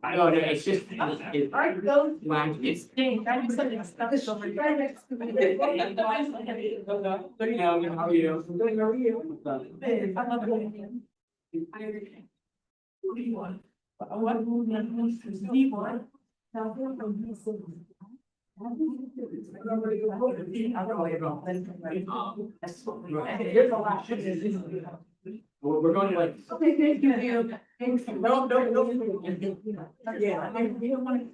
I know, it's just, it's Alright, go. it's. How are you? Good, how are you? What do you want? What do you want? We're going to like. Okay, thank you. No, no, no. Yeah. You don't want to.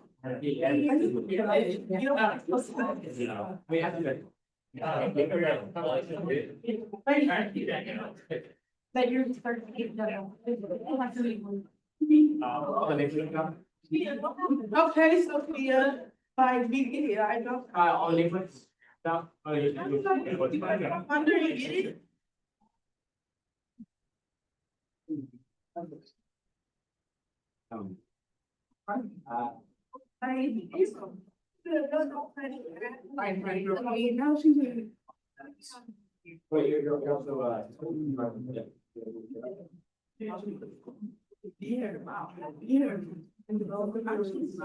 You don't want to. We have to. That you're starting to get that. Okay, Sophia, by me, I don't. All liquids. No. Under you get it? Now she's. But you're also, Here, wow, here. And develop the actions.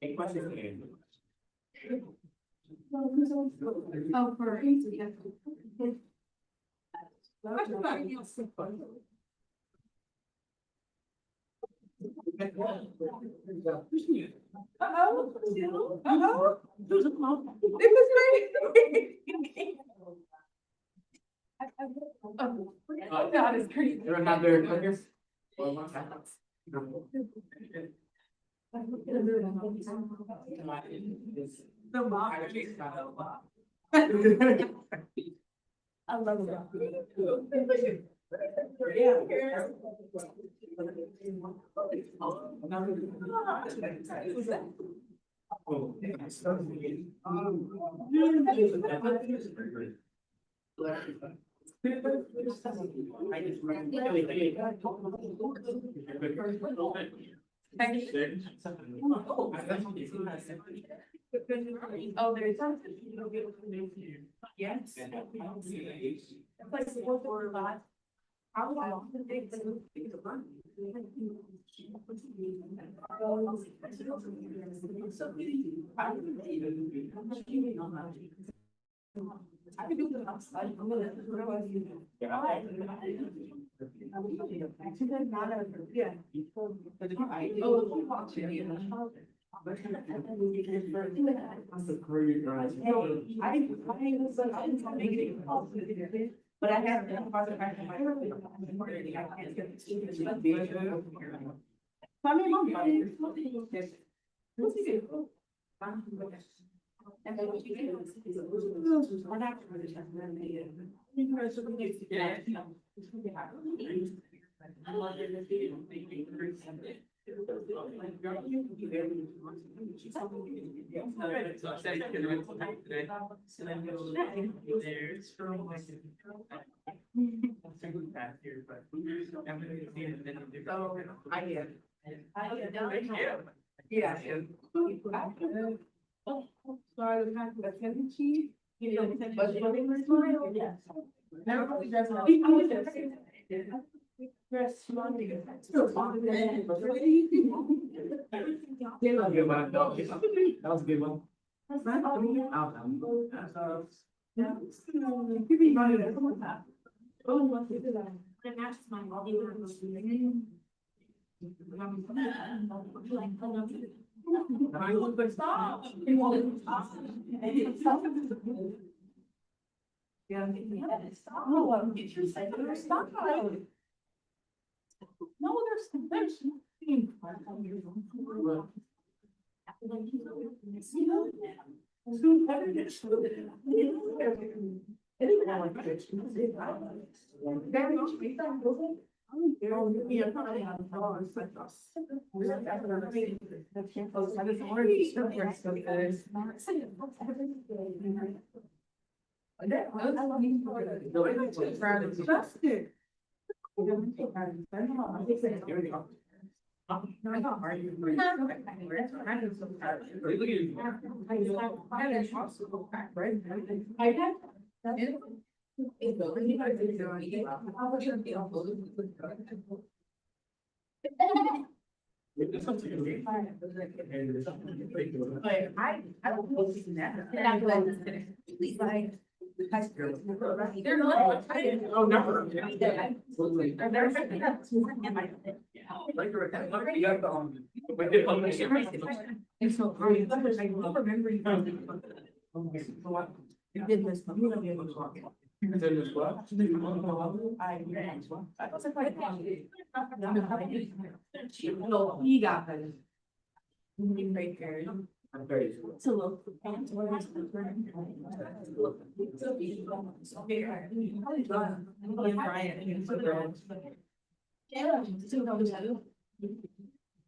Any questions? Oh, for. Uh-oh. Uh-oh. It was ready. Oh, God, it's crazy. There are not very clickers? The mom. I love that. Oh, there's. Yes. Like, what for a lot? How long did they run? I could do the outside. I'm gonna. Yeah. But I have. And then what you do is. We're not. Yeah. Sorry, the fact that cheese. You know, but yes. Everybody does not. Yes. That was a good one. No, there's. I will post that. They're not. Oh, never. It's so hard. I remember you. You did this. I was like, he got it. Right there. I'm very. It's a little.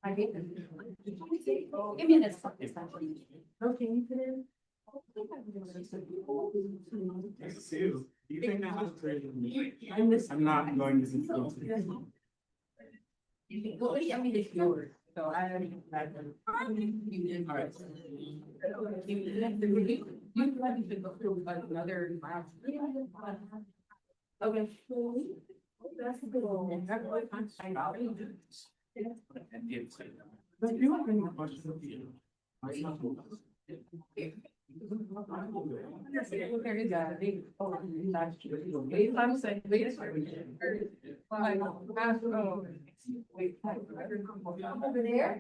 I hate them. Give me this. Okay, you put in. Nice to see you. Do you think that was crazy? I'm this. I'm not going to see you. You can go, I mean, it's yours, so I already have them. You did. All right. You let me go through another mile. Okay. That's a good one. But you have any questions? There is a big. I'm saying. Over there.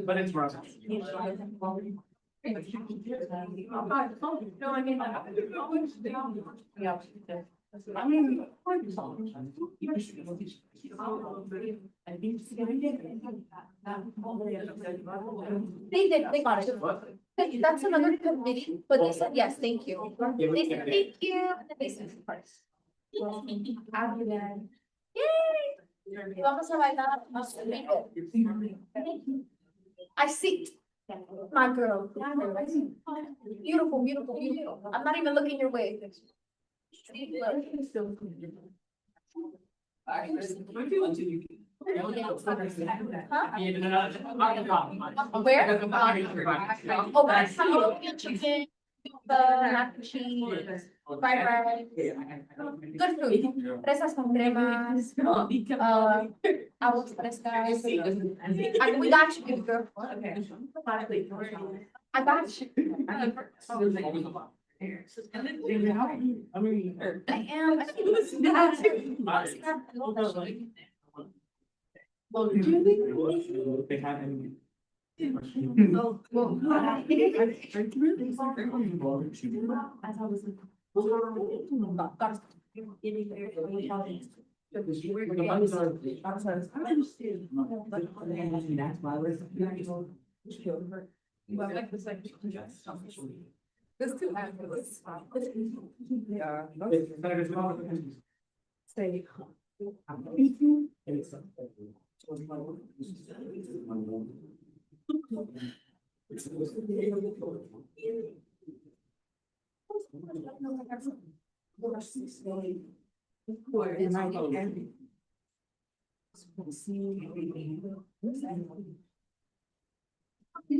But it's rough. No, I mean. Yeah. I mean. They got it. That's another committee, but they said, yes, thank you. They said, thank you, and then they said, of course. After that. Yay! Vamos a bailar más rico. I see. My girl. Beautiful, beautiful, beautiful. I'm not even looking your way. Where? Oh, that's how chicken, mac and cheese, fried rice. Good food. Fresas con cremas, aguas frescas. We got you, good girl. I got you. I mean. I am. They have any. Oh, well. This too happens. Yeah. Say.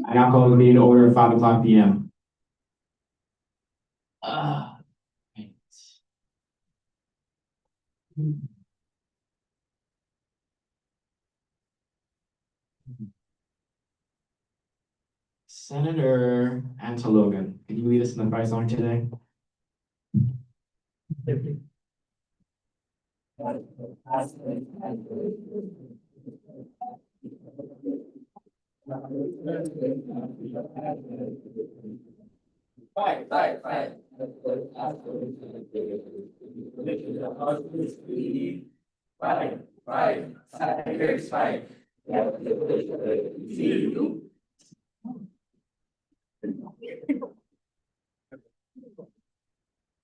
I now call the meeting to order at 5 o'clock PM. Right. Senator Antologan, can you lead us in the prize song today? Fight.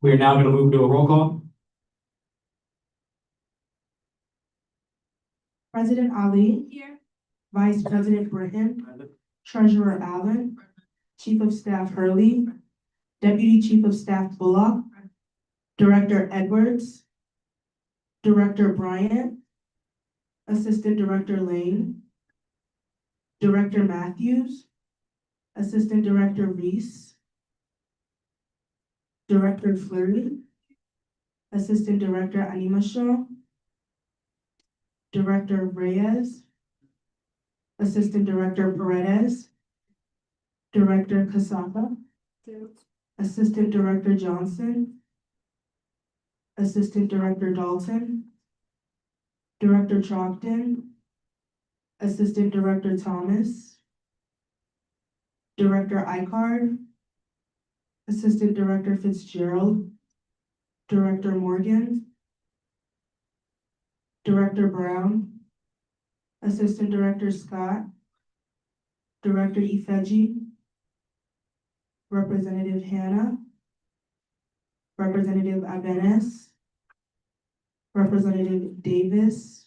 We are now going to move to a roll call. President Ali. Here. Vice President Britton. Treasurer Allen. Chief of Staff Hurley. Deputy Chief of Staff Bullock. Director Edwards. Director Bryant. Assistant Director Lane. Director Matthews, Assistant Director Reese, Director Fleury, Assistant Director Animashaw, Director Reyes, Assistant Director Paredes, Director Casaba, Assistant Director Johnson, Assistant Director Dalton, Director Chalkton, Assistant Director Thomas, Director Icard, Assistant Director Fitzgerald, Director Morgan, Director Brown, Assistant Director Scott, Director Ifeji, Representative Hannah, Representative Abenes, Representative Davis,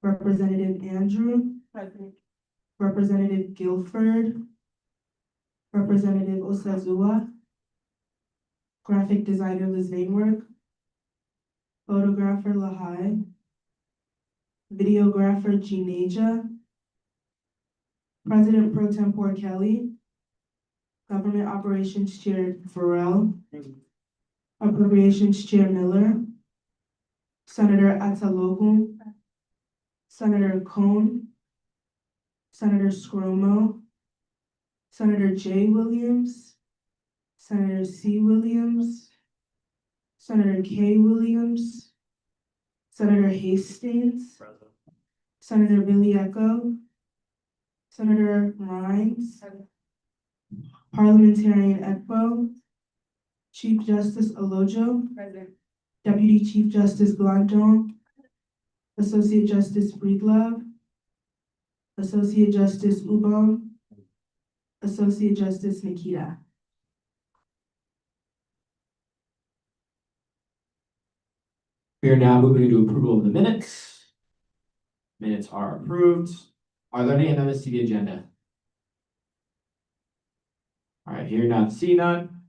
Representative Andrew, Representative Guilford, Representative Osazua, Graphic Designer Liz Vainwork, Photographer Lahai, Videographer Gineja, President Pro Tempore Kelly, Government Operations Chair Farrell, Appropriations Chair Miller, Senator Atalogum, Senator Cohn, Senator Scromo, Senator J. Williams, Senator C. Williams, Senator K. Williams, Senator Hastings, Senator Billy Echo, Senator Rhines, Parliamentarian Ekbo, Chief Justice Olojo, Deputy Chief Justice Blanton, Associate Justice Breedlove, Associate Justice Ubon, Associate Justice Nikita. We are now moving to approval of the minutes. Minutes are approved. Are there any amendments to the agenda? All right, hear none, see none.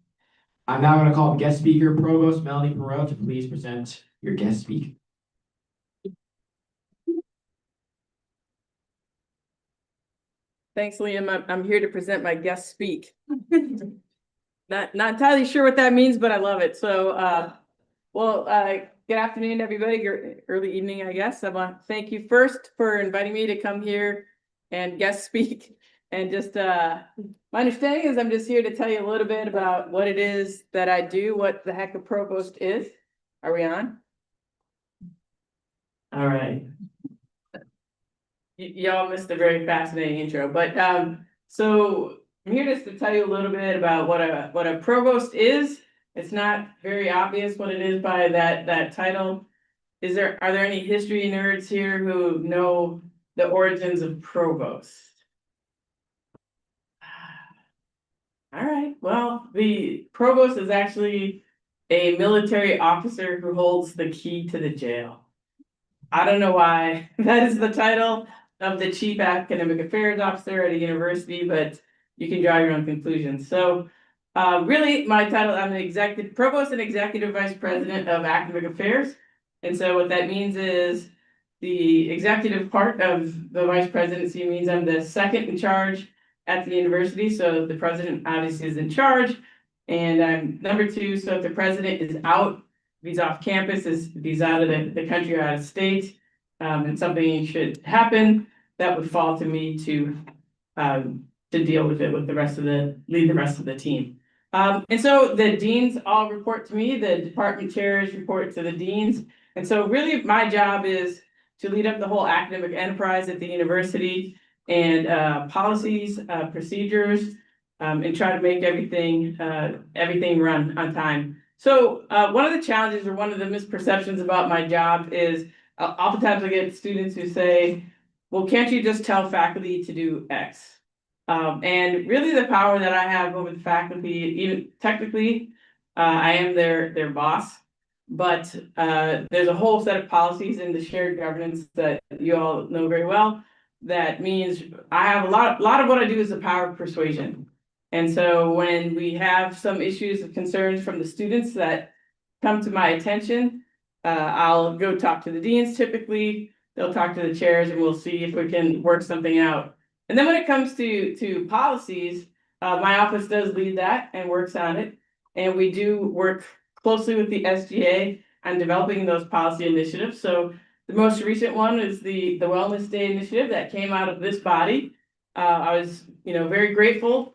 I'm now going to call guest speaker Provost Melanie Perot to please present your guest speak. Thanks, Liam. I'm here to present my guest speak. Not entirely sure what that means, but I love it. So, good afternoon, everybody. Good early evening, I guess. I want to thank you first for inviting me to come here and guest speak. And just my understanding is I'm just here to tell you a little bit about what it is that I do, what the heck a provost is. Are we on? All right. Y'all missed a very fascinating intro, but so I'm here just to tell you a little bit about what a provost is. It's not very obvious what it is by that title. Are there any history nerds here who know the origins of provost? All right, well, the provost is actually a military officer who holds the key to the jail. I don't know why that is the title of the chief academic affairs officer at a university, but you can draw your own conclusions. So really my title, I'm the executive provost and executive vice president of academic affairs. And so what that means is the executive part of the vice presidency means I'm the second in charge at the university. So the president obviously is in charge and I'm number two. So if the president is out, if he's off campus, if he's out of the country or out of state, and something should happen, that would fall to me to deal with it with lead the rest of the team. And so the deans all report to me, the department chairs report to the deans. And so really my job is to lead up the whole academic enterprise at the university and policies, procedures, and try to make everything run on time. So one of the challenges or one of the misperceptions about my job is oftentimes I get students who say, well, can't you just tell faculty to do X? And really the power that I have over the faculty, even technically, I am their boss, but there's a whole set of policies in the shared governance that you all know very well. That means I have a lot of what I do is the power of persuasion. And so when we have some issues of concerns from the students that come to my attention, I'll go talk to the deans typically, they'll talk to the chairs and we'll see if we can work something out. And then when it comes to policies, my office does lead that and works on it. And we do work closely with the SGA on developing those policy initiatives. So the most recent one is the Wellness Day initiative that came out of this body. I was, very grateful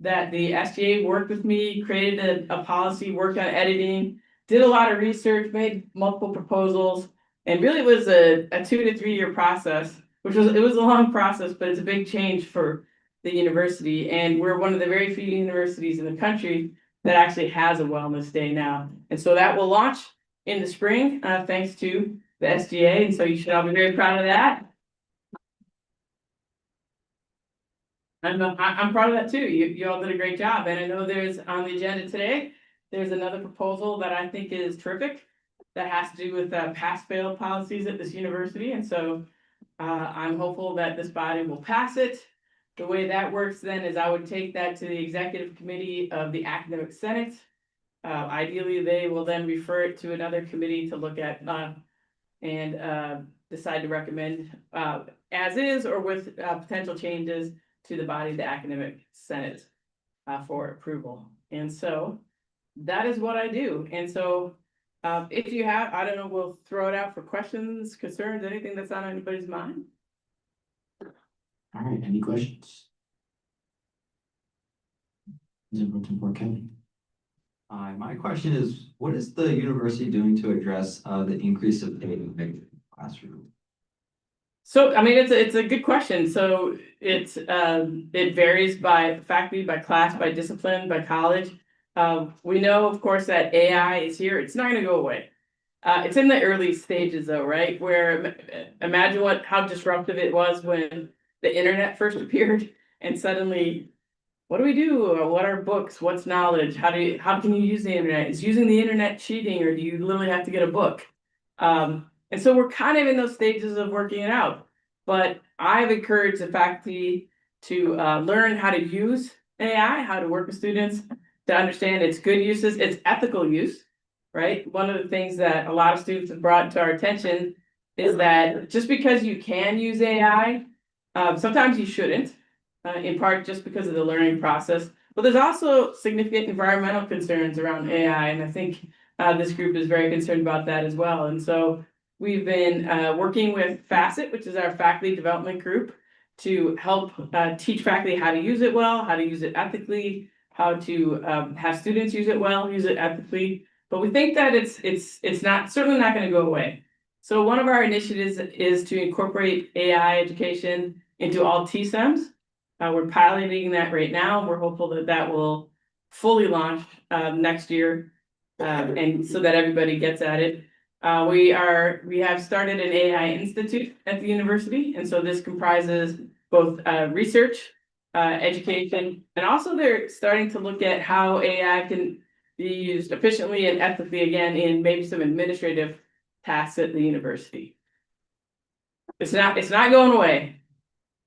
that the SGA worked with me, created a policy, worked on editing, did a lot of research, made multiple proposals. And really it was a 2 to 3 year process, it was a long process, but it's a big change for the university. And we're one of the very few universities in the country that actually has a wellness day now. And so that will launch in the spring, thanks to the SGA. And so you should all be very proud of that. I'm proud of that too. You all did a great job. And I know there's on the agenda today, there's another proposal that I think is terrific that has to do with pass-fail policies at this university. And so I'm hopeful that this body will pass it. The way that works then is I would take that to the executive committee of the academic senate. Ideally, they will then refer it to another committee to look at and decide to recommend as is or with potential changes to the body of the academic senate for approval. And so that is what I do. And so if you have, I don't know, we'll throw it out for questions, concerns, anything that's on anybody's mind. All right, any questions? Is it looking for Kevin? My question is, what is the university doing to address the increase of data in the classroom? So, I mean, it's a good question. So it varies by faculty, by class, by discipline, by college. We know, of course, that AI is here. It's not going to go away. It's in the early stages though, right? Where imagine how disruptive it was when the internet first appeared and suddenly, what do we do? What are books? What's knowledge? How can you use the internet? Is using the internet cheating, or do you literally have to get a book? And so we're kind of in those stages of working it out. But I've encouraged the faculty to learn how to use AI, how to work with students, to understand its good uses, its ethical use, right? One of the things that a lot of students have brought to our attention is that just because you can use AI, sometimes you shouldn't, in part just because of the learning process. But there's also significant environmental concerns around AI, and I think this group is very concerned about that as well. And so we've been working with Facet, which is our faculty development group, to help teach faculty how to use it well, how to use it ethically, how to have students use it well, use it ethically. But we think that it's certainly not going to go away. So one of our initiatives is to incorporate AI education into all TSEMs. We're piloting that right now. We're hopeful that that will fully launch next year, and so that everybody gets at it. We have started an AI institute at the university, and so this comprises both research, education, and also they're starting to look at how AI can be used efficiently and ethically again in maybe some administrative tasks at the university. It's not going away,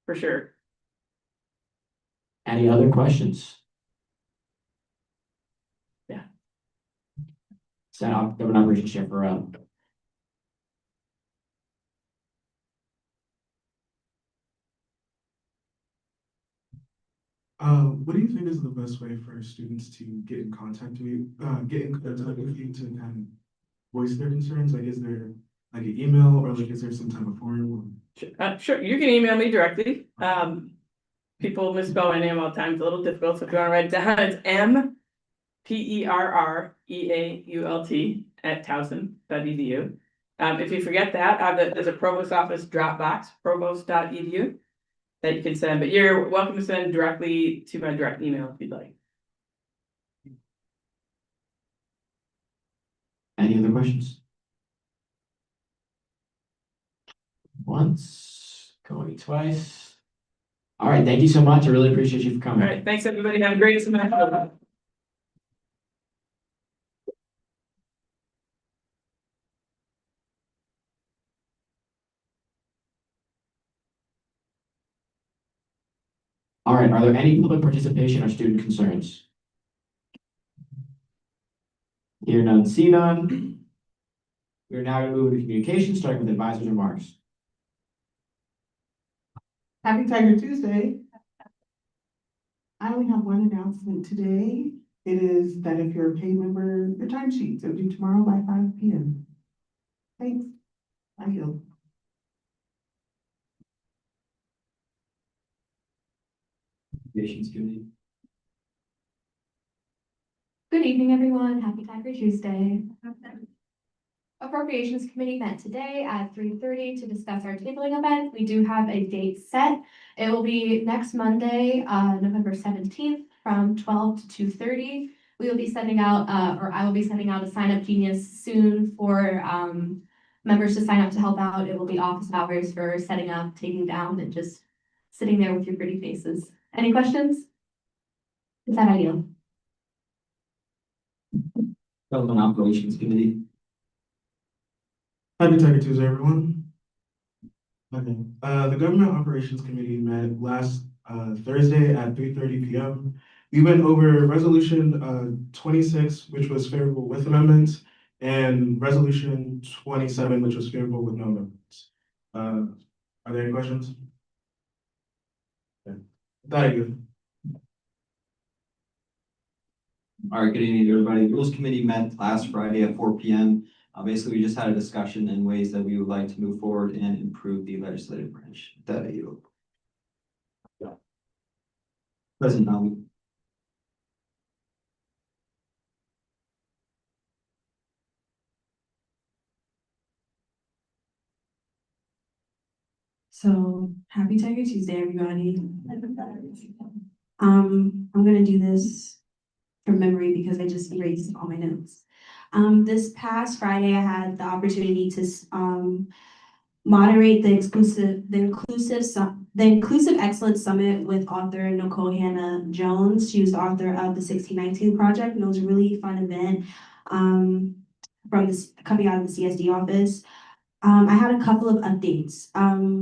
for sure. Any other questions? Yeah. Set up the operations chair for what do you think is the best way for students to get in contact with you to kind of voice their concerns? Like, is there like an email or like, is there some type of form? Sure, you can email me directly. People misspell my name all the time. It's a little difficult, so if you want to write it down, it's mperreault@towson.edu. If you forget that, there's a provost office Dropbox, provost.edu, that you can send, but you're welcome to send directly to my direct email if you'd like. any other questions? Once, going twice. All right, thank you so much. I really appreciate you for All coming. right, thanks everybody. Have a great semester. All right, are there any public participation or student concerns? Hear none, see none. We are now going to move into communication, starting with advisors' remarks. Happy Tiger Tuesday. I only have one announcement today. It is that if you're a paid member, your timesheets are due tomorrow by 5 p.m. Thanks. I yield. Appropriations Committee. Good evening, everyone. Happy Tiger Tuesday. Appropriations Committee met today at 3:30 to discuss our tabling event. We do have a date set. It will be next Monday, November 17th from 12 to 2:30. We will be sending out, or I will be sending out a sign up genius soon for members to sign up to help out. It will be office hours for setting up, taking down, and just sitting there with your pretty faces. Any questions? Is that ideal? Government Operations Committee. Happy Tiger Tuesday, everyone. Okay, the Government Operations Committee met last Thursday at 3:30 p.m. We went over resolution 26, which was favorable with amendments, and resolution 27, which was favorable with no amendments. Are there any questions? Okay. That you. All right, good evening, everybody. Rules Committee met last Friday at 4 p.m. Basically, we just had a discussion in ways that we would like to move forward and improve the legislative branch. That you. President Ali. So happy Tiger Tuesday, everybody. I'm gonna do this from memory because I just erased all my notes. This past Friday, I had the opportunity to moderate the Inclusive Excellence Summit with author Nicole Hannah Jones. She was the author of the 1619 Project, and it was a really fun event from this coming out of the CSD office. I had a couple of updates.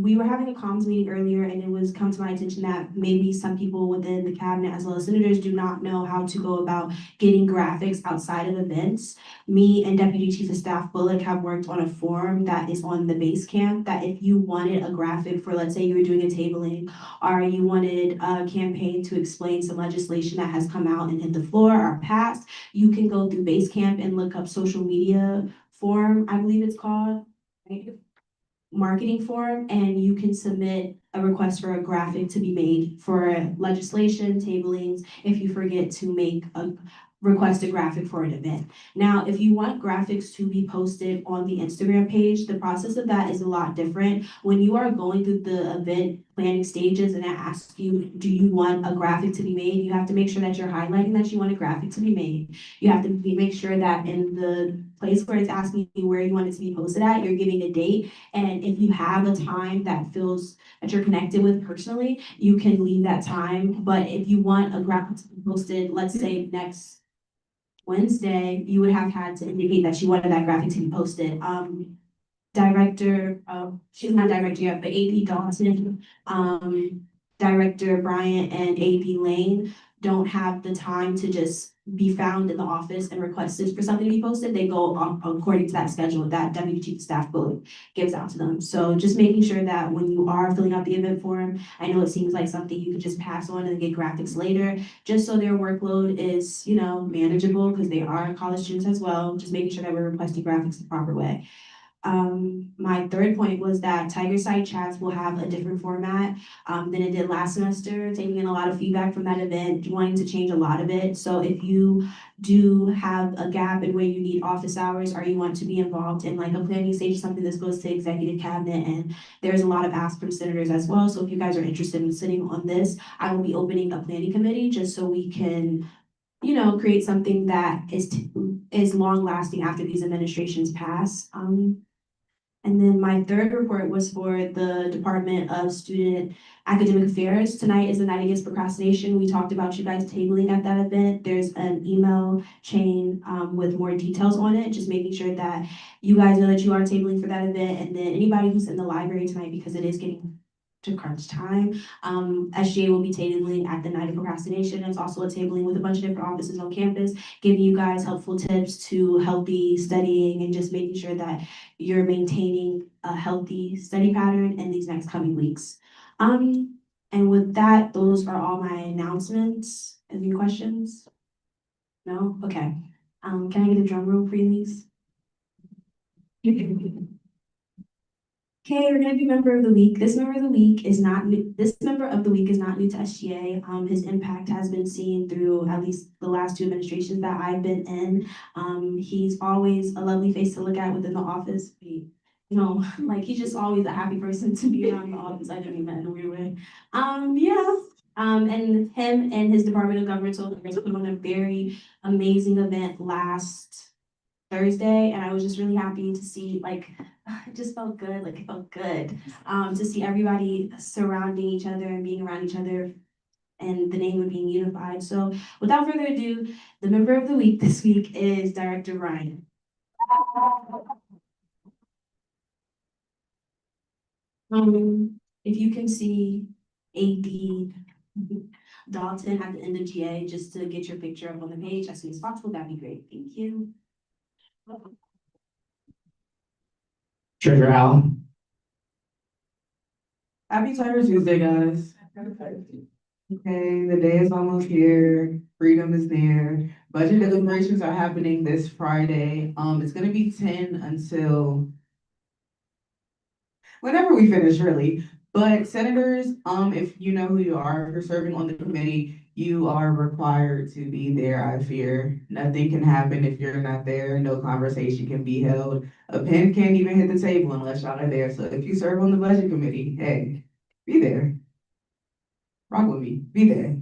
We were having a comms meeting earlier and it was come to my attention that maybe some people within the cabinet as well as senators do not know how to go about getting graphics outside of events. Me and Deputy Chief of Staff Bullock have worked on a form that is on the base camp that if you wanted a graphic for, let's say you were doing a tabling or you wanted a campaign to explain some legislation that has come out and hit the floor or passed, you can go through base camp and look up social media form, I believe it's called. Marketing form, and you can submit a request for a graphic to be made for legislation, tablings, if you forget to make a request a graphic for an event. Now, if you want graphics to be posted on the Instagram page, the process of that is a lot different. When you are going through the event planning stages and it asks you, do you want a graphic to be made? You have to make sure that you're highlighting that you want a graphic to be made. You have to make sure that in the place where it's asking you where you want it to be posted at, you're giving a date. And if you have a time that feels that you're connected with personally, you can leave that time. But if you want a graphic to be posted, let's say next Wednesday, you would have had to indicate that you wanted that graphic to be posted. She's not director yet, but AP Dawson, Director Bryant and AP Lane don't have the time to just be found in the office and requested for something to be posted. They go according to that schedule that Deputy Chief of Staff Bullock gives out to them. So just making sure that when you are filling out the event form, I know it seems like something you could just pass on and get graphics later, just so their workload is, manageable because they are college students as well. Just making sure that we're requesting graphics the proper way. My third point was that Tiger Side chats will have a different format than it did last semester, taking in a lot of feedback from that event, wanting to change a lot of it. So if you do have a gap in where you need office hours or you want to be involved in like a planning stage, something that goes to executive cabinet, and there's a lot of asks from senators as well. So if you guys are interested in sitting on this, I will be opening a planning committee just so we can create something that is long lasting after these administrations pass. And then my third report was for the Department of Student Academic Affairs. Tonight is the Night Against Procrastination. We talked about you guys tabling at that event. There's an email chain with more details on it, just making sure that you guys know that you are tabling for that event. And then anybody who's in the library tonight, because it is getting to crunch time, SGA will be tabling at the Night of Procrastination. It's also a tabling with a bunch of different offices on campus, giving you guys helpful tips to healthy studying and just making sure that you're maintaining a healthy study pattern in these next coming weeks. And with that, those are all my announcements. Any questions? No? Okay. Can I get a drum roll, please? Okay, we're gonna do member of the week. This member of the week is not new. This member of the week is not new to SGA. His impact has been seen through at least the last two administrations that I've been in. He's always a lovely face to look at within the office. Like he's just always a happy person to be around the office. I know he meant in a weird way. Yeah. And him and his Department of Governmental Affairs put on a very amazing event last Thursday, and I was just really happy to see, like, it just felt good, like, it felt good, to see everybody surrounding each other and being around each other, and the neighborhood being unified. So without further ado, the member of the week this week is Director Ryan. If you can see AD Dalton at the end of GA, just to get your picture up on the page as soon as possible, that'd be great. Thank you. Treasurer Allen. Happy Cyber Tuesday, guys. Okay, the day is almost here. Freedom is near. Budget deliberations are happening this Friday. It's gonna be 10 until whenever we finish, really. But senators, if you know who you are, if you're serving on the committee, you are required to be there, I fear. Nothing can happen if you're not there. No conversation can be held. A pen can't even hit the table unless y'all are there. So if you serve on the budget committee, hey, be there. Rock with me, be there.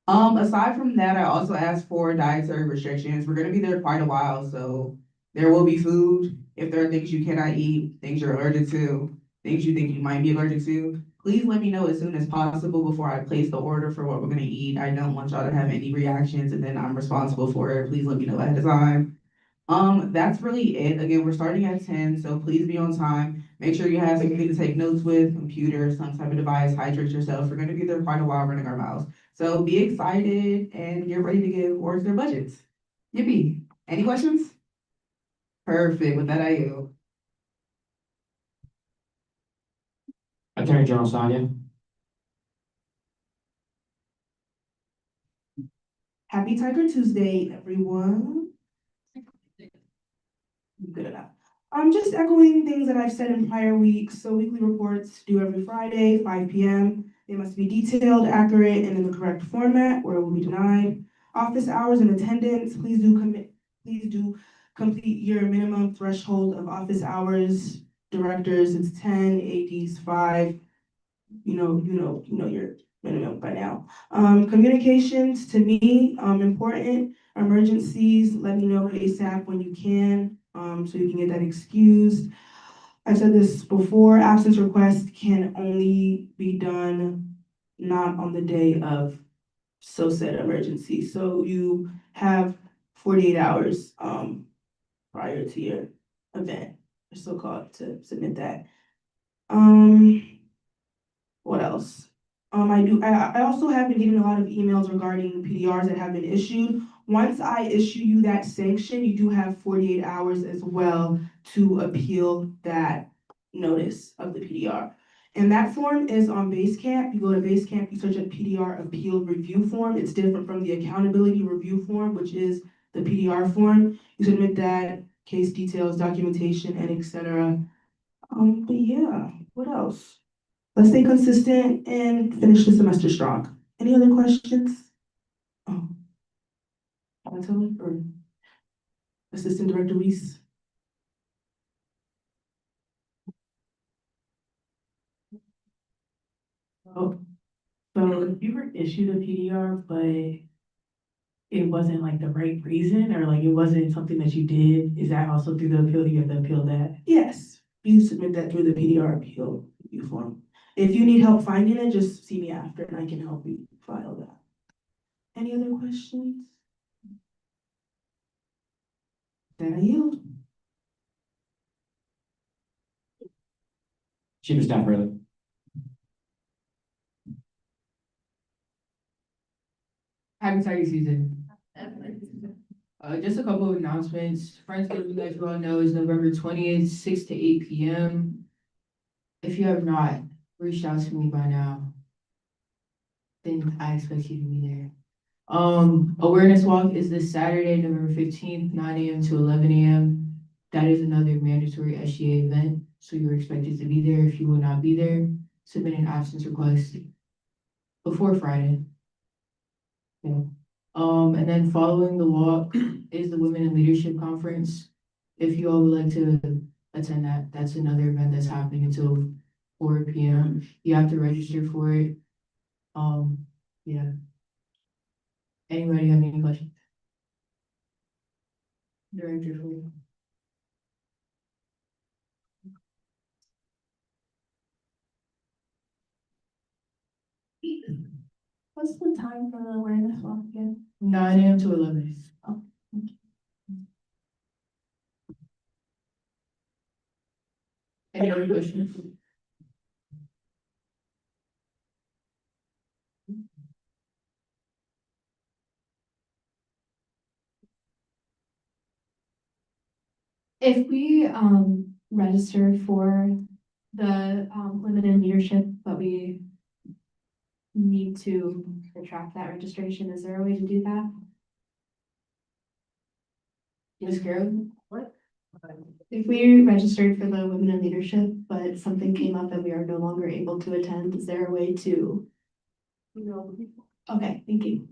Aside from that, I also asked for dietary restrictions. We're gonna be there quite a while, so there will be food. If there are things you cannot eat, things you're allergic to, things you think you might be allergic to, please let me know as soon as possible before I place the order for what we're gonna eat. I don't want y'all to have any reactions and then I'm responsible for it. Please let me know ahead of time. That's really it. Again, we're starting at 10, so please be on time. Make sure you have something to take notes with, computer, some type of device, hydrate yourself. We're gonna be there quite a while running our mouths. So be excited and get ready to give awards their budgets. Yippee. Any questions? Perfect. With that, I yield. Attorney General Sonia. Happy Tiger Tuesday, everyone. Good enough. I'm just echoing things that I've said in prior weeks. So weekly reports due every Friday, 5 p.m. They must be detailed, accurate, and in the correct format or it will be denied. Office hours and attendance, please do complete your minimum threshold of office hours. Directors, it's 10, ADs 5. You know your minimum by now. Communications to me, important. Emergencies, let me know ASAP when you can, so you can get that excused. I've said this before, absence requests can only be done not on the day of said emergency. So you have 48 hours prior to your event, or so-called, to submit that. What else? I also have been getting a lot of emails regarding PDRs that have been issued. Once I issue you that sanction, you do have 48 hours as well to appeal that notice of the PDR. And that form is on Basecamp. You go to Basecamp, you search up PDR appeal review form. It's different from the accountability review form, which is the PDR form. You submit that, case details, documentation, and etc. But yeah, what else? Let's stay consistent and finish the semester strong. Any other questions? Oh, Anatoly or Assistant Director Reese? Oh, so if you were issued a PDR, but it wasn't like the right reason, or like it wasn't something that you did, is that also through the appeal? You have to appeal that? Yes, you submit that through the PDR appeal review form. If you need help finding it, just see me after and I can help you file that. Any other questions? Then I yield. Chief of Staff Riley. Happy Tiger season. Just a couple of announcements. Friendsgiving, as you all know, is November 20th, 6 to 8 p.m. If you have not reached out to me by now. Then I expect you to be there. Awareness walk is this Saturday, November 15th, 9 a.m. to 11 a.m. That is another mandatory SGA event, so you're expected to be there. If you will not be there, submit an absence request before Friday. Okay. And then following the walk is the Women in Leadership Conference. If you all would like to attend that, that's another event that's happening until 4 p.m. You have to register for it. Yeah. Anybody have any questions? Director Fu. What's the time for the awareness walk again? 9 a.m. to 11. Oh, Any other questions? If we register for the women in leadership, but we need to retract that registration, is there a way to do that? Ms. Carol? If we registered for the women in leadership, but something came up and we are no longer able to attend, is there a way to? Okay, thank you.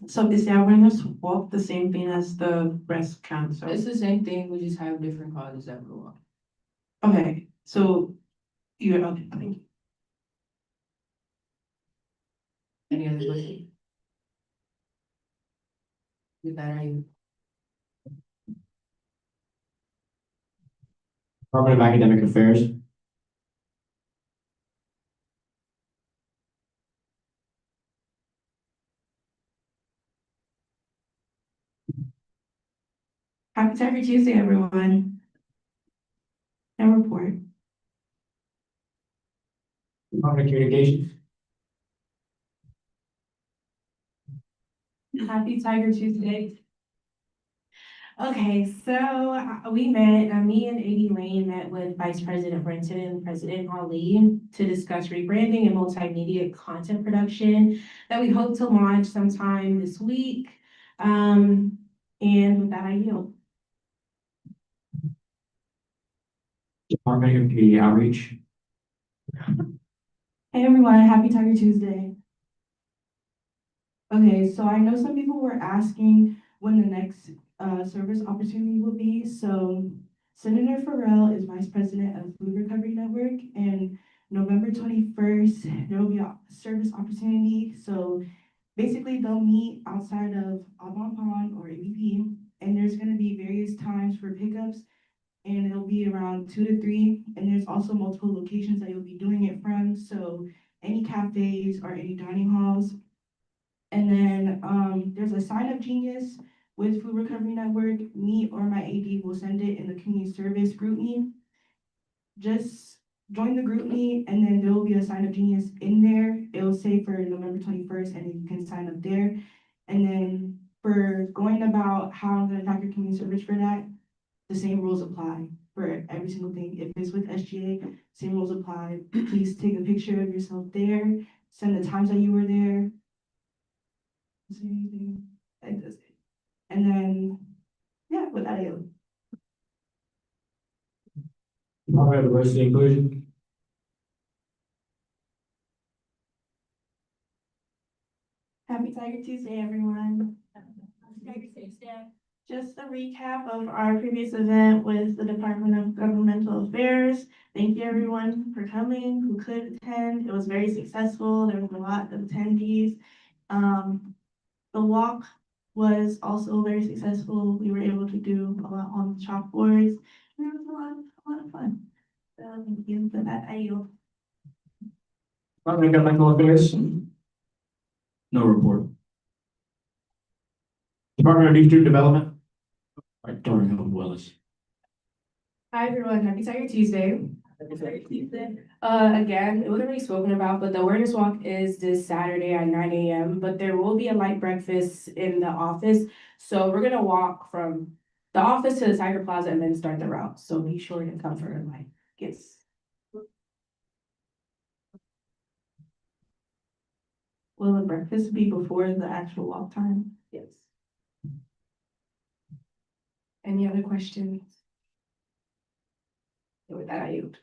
So is the awareness walk the same thing as the breast cancer? It's the same thing, we just have different causes that we're on. Okay, so you're, okay, thank you. Any other questions? With that, I. Department of Academic Affairs. Happy Tiger Tuesday, everyone. And report. Department of Communications. Happy Tiger Tuesday. Okay, so we met, me and AD Lane met with Vice President Brenton and President Ali to discuss rebranding and multimedia content production that we hope to launch sometime this week. And with that, I yield. Department of Community Outreach. Hey everyone, happy Tiger Tuesday. Okay, so I know some people were asking when the next service opportunity will be. So Senator Farrell is Vice President of Food Recovery Network, and November 21st, there will be a service opportunity. So basically they'll meet outside of Audubon Pond or ABP, and there's gonna be various times for pickups, and it'll be around 2 to 3. And there's also multiple locations that you'll be doing it from. So any cafes or any dining halls. And then there's a sign up genius with Food Recovery Network. Me or my AD will send it in the community service group me. Just join the group me, and then there will be a sign up genius in there. It will say for November 21st, and you can sign up there. And then for going about how I'm gonna track your community service for that, the same rules apply for every single thing. If it's with SGA, same rules apply. Please take a picture of yourself there, send the times that you were there. Is there anything? That does it. And then, yeah, with that, I yield. Department of Diversity and Inclusion. Happy Tiger Tuesday, everyone. Tiger Tuesday. Just a recap of our previous event with the Department of Governmental Affairs. Thank you everyone for coming who could attend. It was very successful. There was a lot of attendees. The walk was also very successful. We were able to do a lot on the chalkboards. And it was a lot of fun. So thank you for that. I yield. Department of Governmental Affairs. No report. Department of Youth Development. Dora Hill Willis. Hi everyone, happy Tiger Tuesday. Again, it wasn't really spoken about, but the awareness walk is this Saturday at 9 a.m. But there will be a light breakfast in the office. So we're gonna walk from the office to the Tiger Plaza and then start the route. So be sure to come for a light Yes. Will the breakfast be before the actual walk time? Yes. Any other questions? And with that, I yield.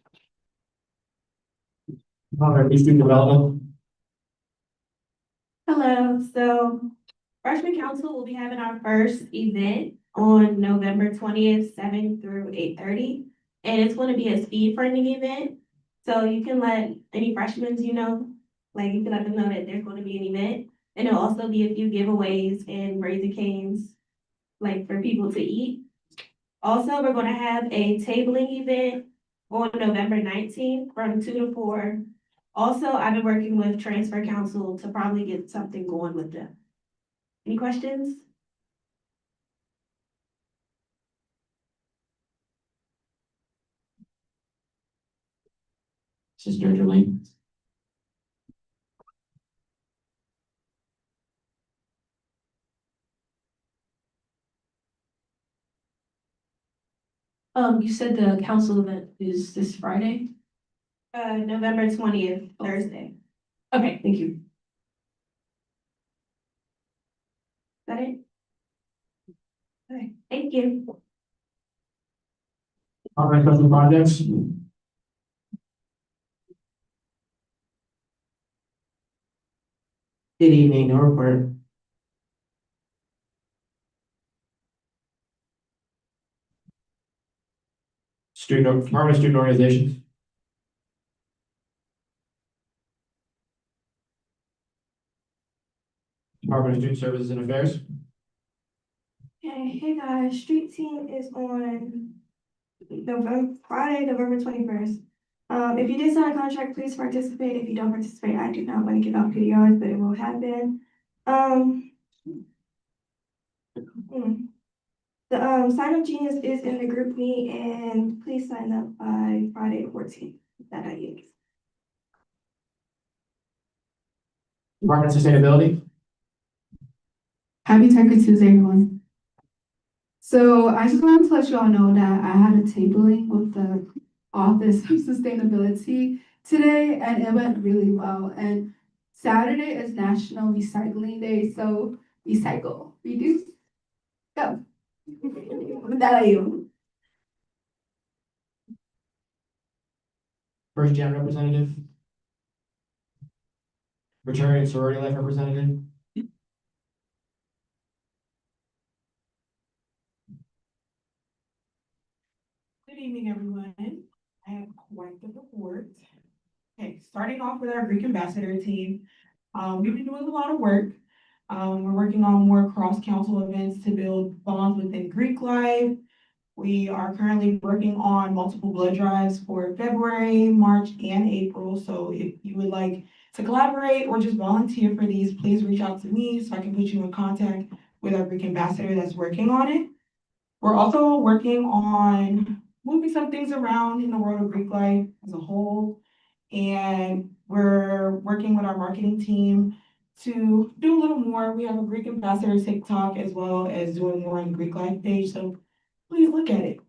All right, student development. Hello, so freshman council will be having our first event on November 20th, 7 through 8:30. And it's gonna be a speed funding event. So you can let any freshmen you know, like you can let them know that there's gonna be an event. And there'll also be a few giveaways and Raising Cane's, like for people to eat. Also, we're gonna have a tabling event on November 19th from 2 to 4. Also, I've been working with Transfer Council to probably get something going with them. Any questions? Sister Jolene. You said the council event is this Friday? November 20th, Thursday. Okay, thank you. Is that it? Okay, thank you. All right, special projects. Good evening, no report. Department of Student Organizations. Department of Student Services and Affairs. Okay, hey guys, street team is on Friday, November 21st. If you did sign a contract, please participate. If you don't participate, I do not want to give out PDRs, but it will happen. The sign up genius is in the group me and please sign up by Friday 14th. That I use. Department of Sustainability. Happy Taco Tuesday, everyone. So I just wanted to let you all know that I had a tabling with the Office of Sustainability today, and it went really well. And Saturday is National Recycling Day, so recycle, reduce, go. With that, I yield. First Gen representative. Fraternity and sorority life representative. Good evening, everyone. I have quite the report. Okay, starting off with our Greek ambassador team. We've been doing a lot of work. We're working on more cross-council events to build bonds within Greek life. We are currently working on multiple blood drives for February, March, and April. So if you would like to collaborate or just volunteer for these, please reach out to me so I can put you in contact with our Greek ambassador that's working on it. We're also working on moving some things around in the world of Greek life as a whole. And we're working with our marketing team to do a little more. We have a Greek ambassador TikTok as well as doing more on the Greek life page. So please look at it.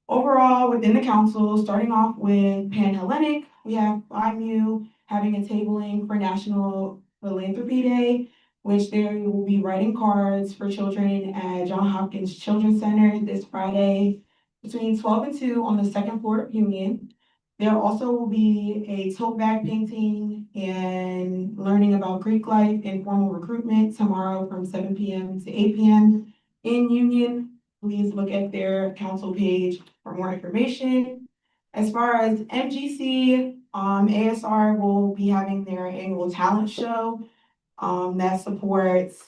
Overall, within the council, starting off with Pan-Hellenic, we have IMU having a tabling for National Philanthropy Day, which they will be writing cards for children at John Hopkins Children's Center this Friday between 12 and 2 on the second floor of Union. There also will be a tote bag painting and learning about Greek life and formal recruitment tomorrow from 7 p.m. to 8 p.m. in Union. Please look at their council page for more information. As far as MGC, ASR will be having their annual talent show that supports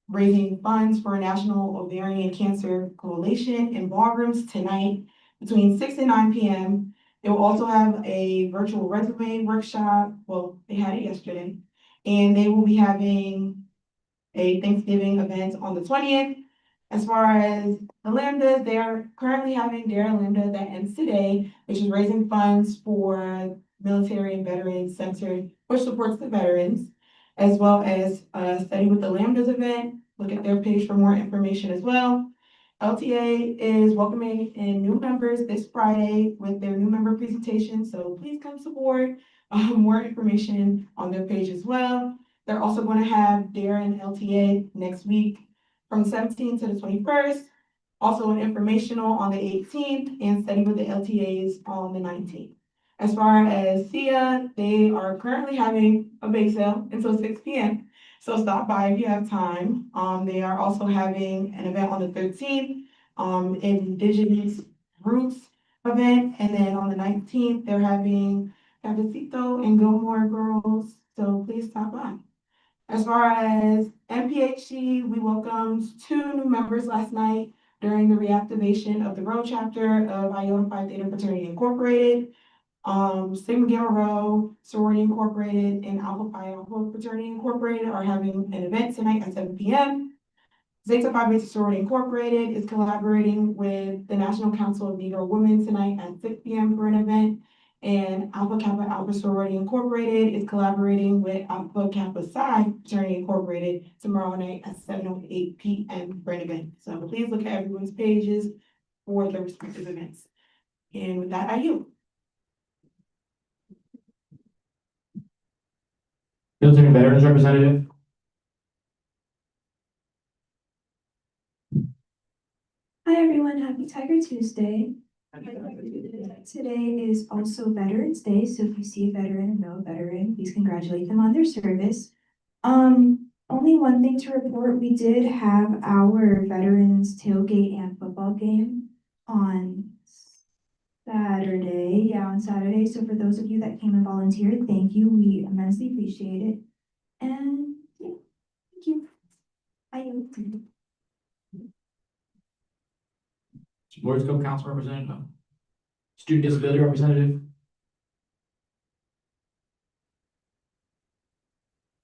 raising funds for National Ovarian Cancer Coalition in ballrooms tonight between 6 and 9 p.m. They will also have a virtual resume workshop. Well, they had it yesterday. And they will be having a Thanksgiving event on the 20th. As far as the Lambda, they are currently having their Lambda that ends today, which is raising funds for Military and Veterans Center, which supports the veterans, as well as Study with the Lambdas event. Look at their page for more information as well. LTA is welcoming in new members this Friday with their new member presentation, so please come support. More information on their page as well. They're also going to have Darren LTA next week from the 17th to the 21st. Also an informational on the 18th and study with the LTAs on the 19th. As far as SIA, they are currently having a bake sale until 6 p.m. So stop by if you have time. They are also having an event on the 13th, Indigenous Roots event. And then on the 19th, they're having Cafecito and Gilmore Girls. So please stop by. As far as MPHC, we welcomed 2 new members last night during the reactivation of the Road chapter of Iota Phi Theta Fraternity Incorporated. Sigma Gamma Rho Sorority Incorporated and Alpha Phi Alpha Fraternity Incorporated are having an event tonight at 7 p.m. Zeta Phi Beta Sorority Incorporated is collaborating with the National Council of Negro Women tonight at 6 p.m. for an event. And Alpha Kappa Alpha Sorority Incorporated is collaborating with Alpha Kappa Psi Fraternity Incorporated tomorrow night at 7:08 p.m. for an event. So please look at everyone's pages for the respective events. And with that, I yield. Fields and Veterans Representative. Hi, everyone. Happy Tiger Tuesday. Today is also Veterans Day, so if you see a veteran or know a veteran, please congratulate them on their service. Only one thing to report, we did have our veterans tailgate and football game on Saturday. Yeah, on Saturday. So for those of you that came and volunteered, thank you. We immensely appreciate it. And yeah, thank you. I am. Board Scope Council Representative. Student Disability Representative.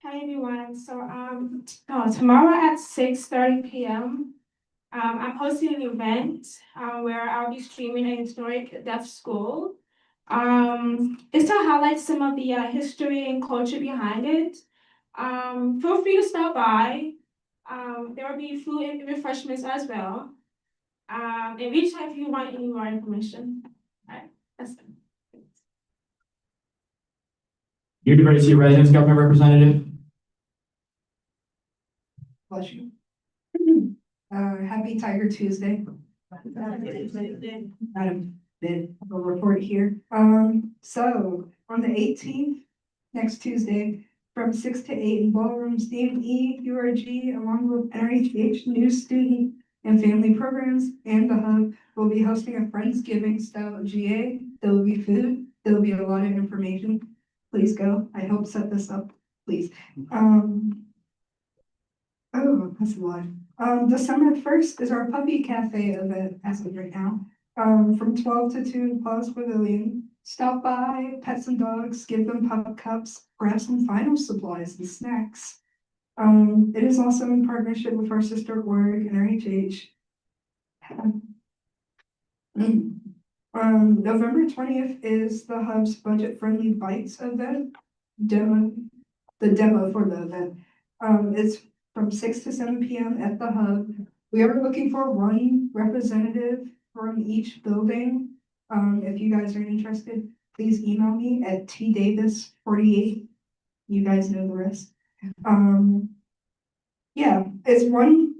Hi everyone, so tomorrow at 6:30 p.m. I'm hosting an event where I'll be streaming a historic deaf school. It's to highlight some of the history and culture behind it. Feel free to stop by. There will be food and refreshments as well. And reach out if you want any more information. All right, that's it. University Residence Government Representative. Bless you. Happy Tiger Tuesday. Madam, a report here. So on the 18th, next Tuesday, from 6 to 8 in ballrooms, DME, URG, along with NRHH, new student and family programs, and the hub will be hosting a Friendsgiving style GA. There will be food. There will be a lot of information. Please go. I helped set this up. Please. Oh, that's a lot. December 1st is our puppy cafe event as of right now. From 12 to 2 in Paws Pavilion. Stop by, pet some dogs, give them pup cups, grab some final supplies and snacks. It is also in partnership with our sister org, NRHH. November 20th is the Hub's Budget Friendly Bites event. The demo for the event. It's from 6 to 7 p.m. at the Hub. We are looking for one representative from each building. If you guys are interested, please email me at tdavis48. You guys know the rest. Yeah, it's one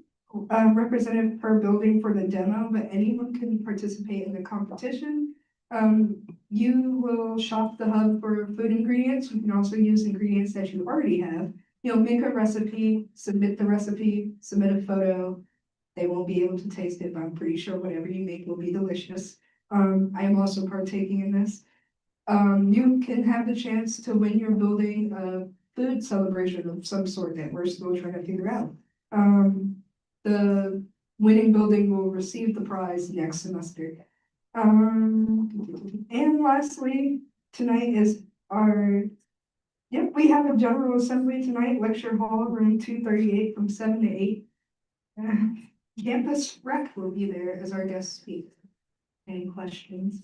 representative per building for the demo, but anyone can participate in the competition. You will shop the Hub for food ingredients. You can also use ingredients that you already have. You'll make a recipe, submit the recipe, submit a photo. They won't be able to taste it, but I'm pretty sure whatever you make will be delicious. I am also partaking in this. You can have the chance to win your building a food celebration of some sort that we're still trying to figure out. The winning building will receive the prize next semester. And lastly, tonight is we have a general assembly tonight, lecture hall, room 238 from 7 to 8. Campus rec will be there as our guest speaker. Any questions?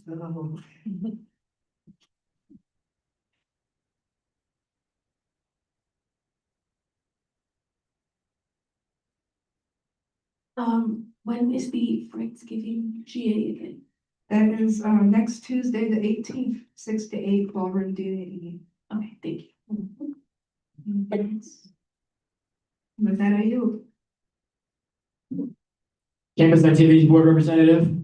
When is the Friendsgiving GA again? That is, next Tuesday, the 18th, 6 to 8, ballroom D. Okay, thank you. With that, I yield. Campus Activities Board Representative.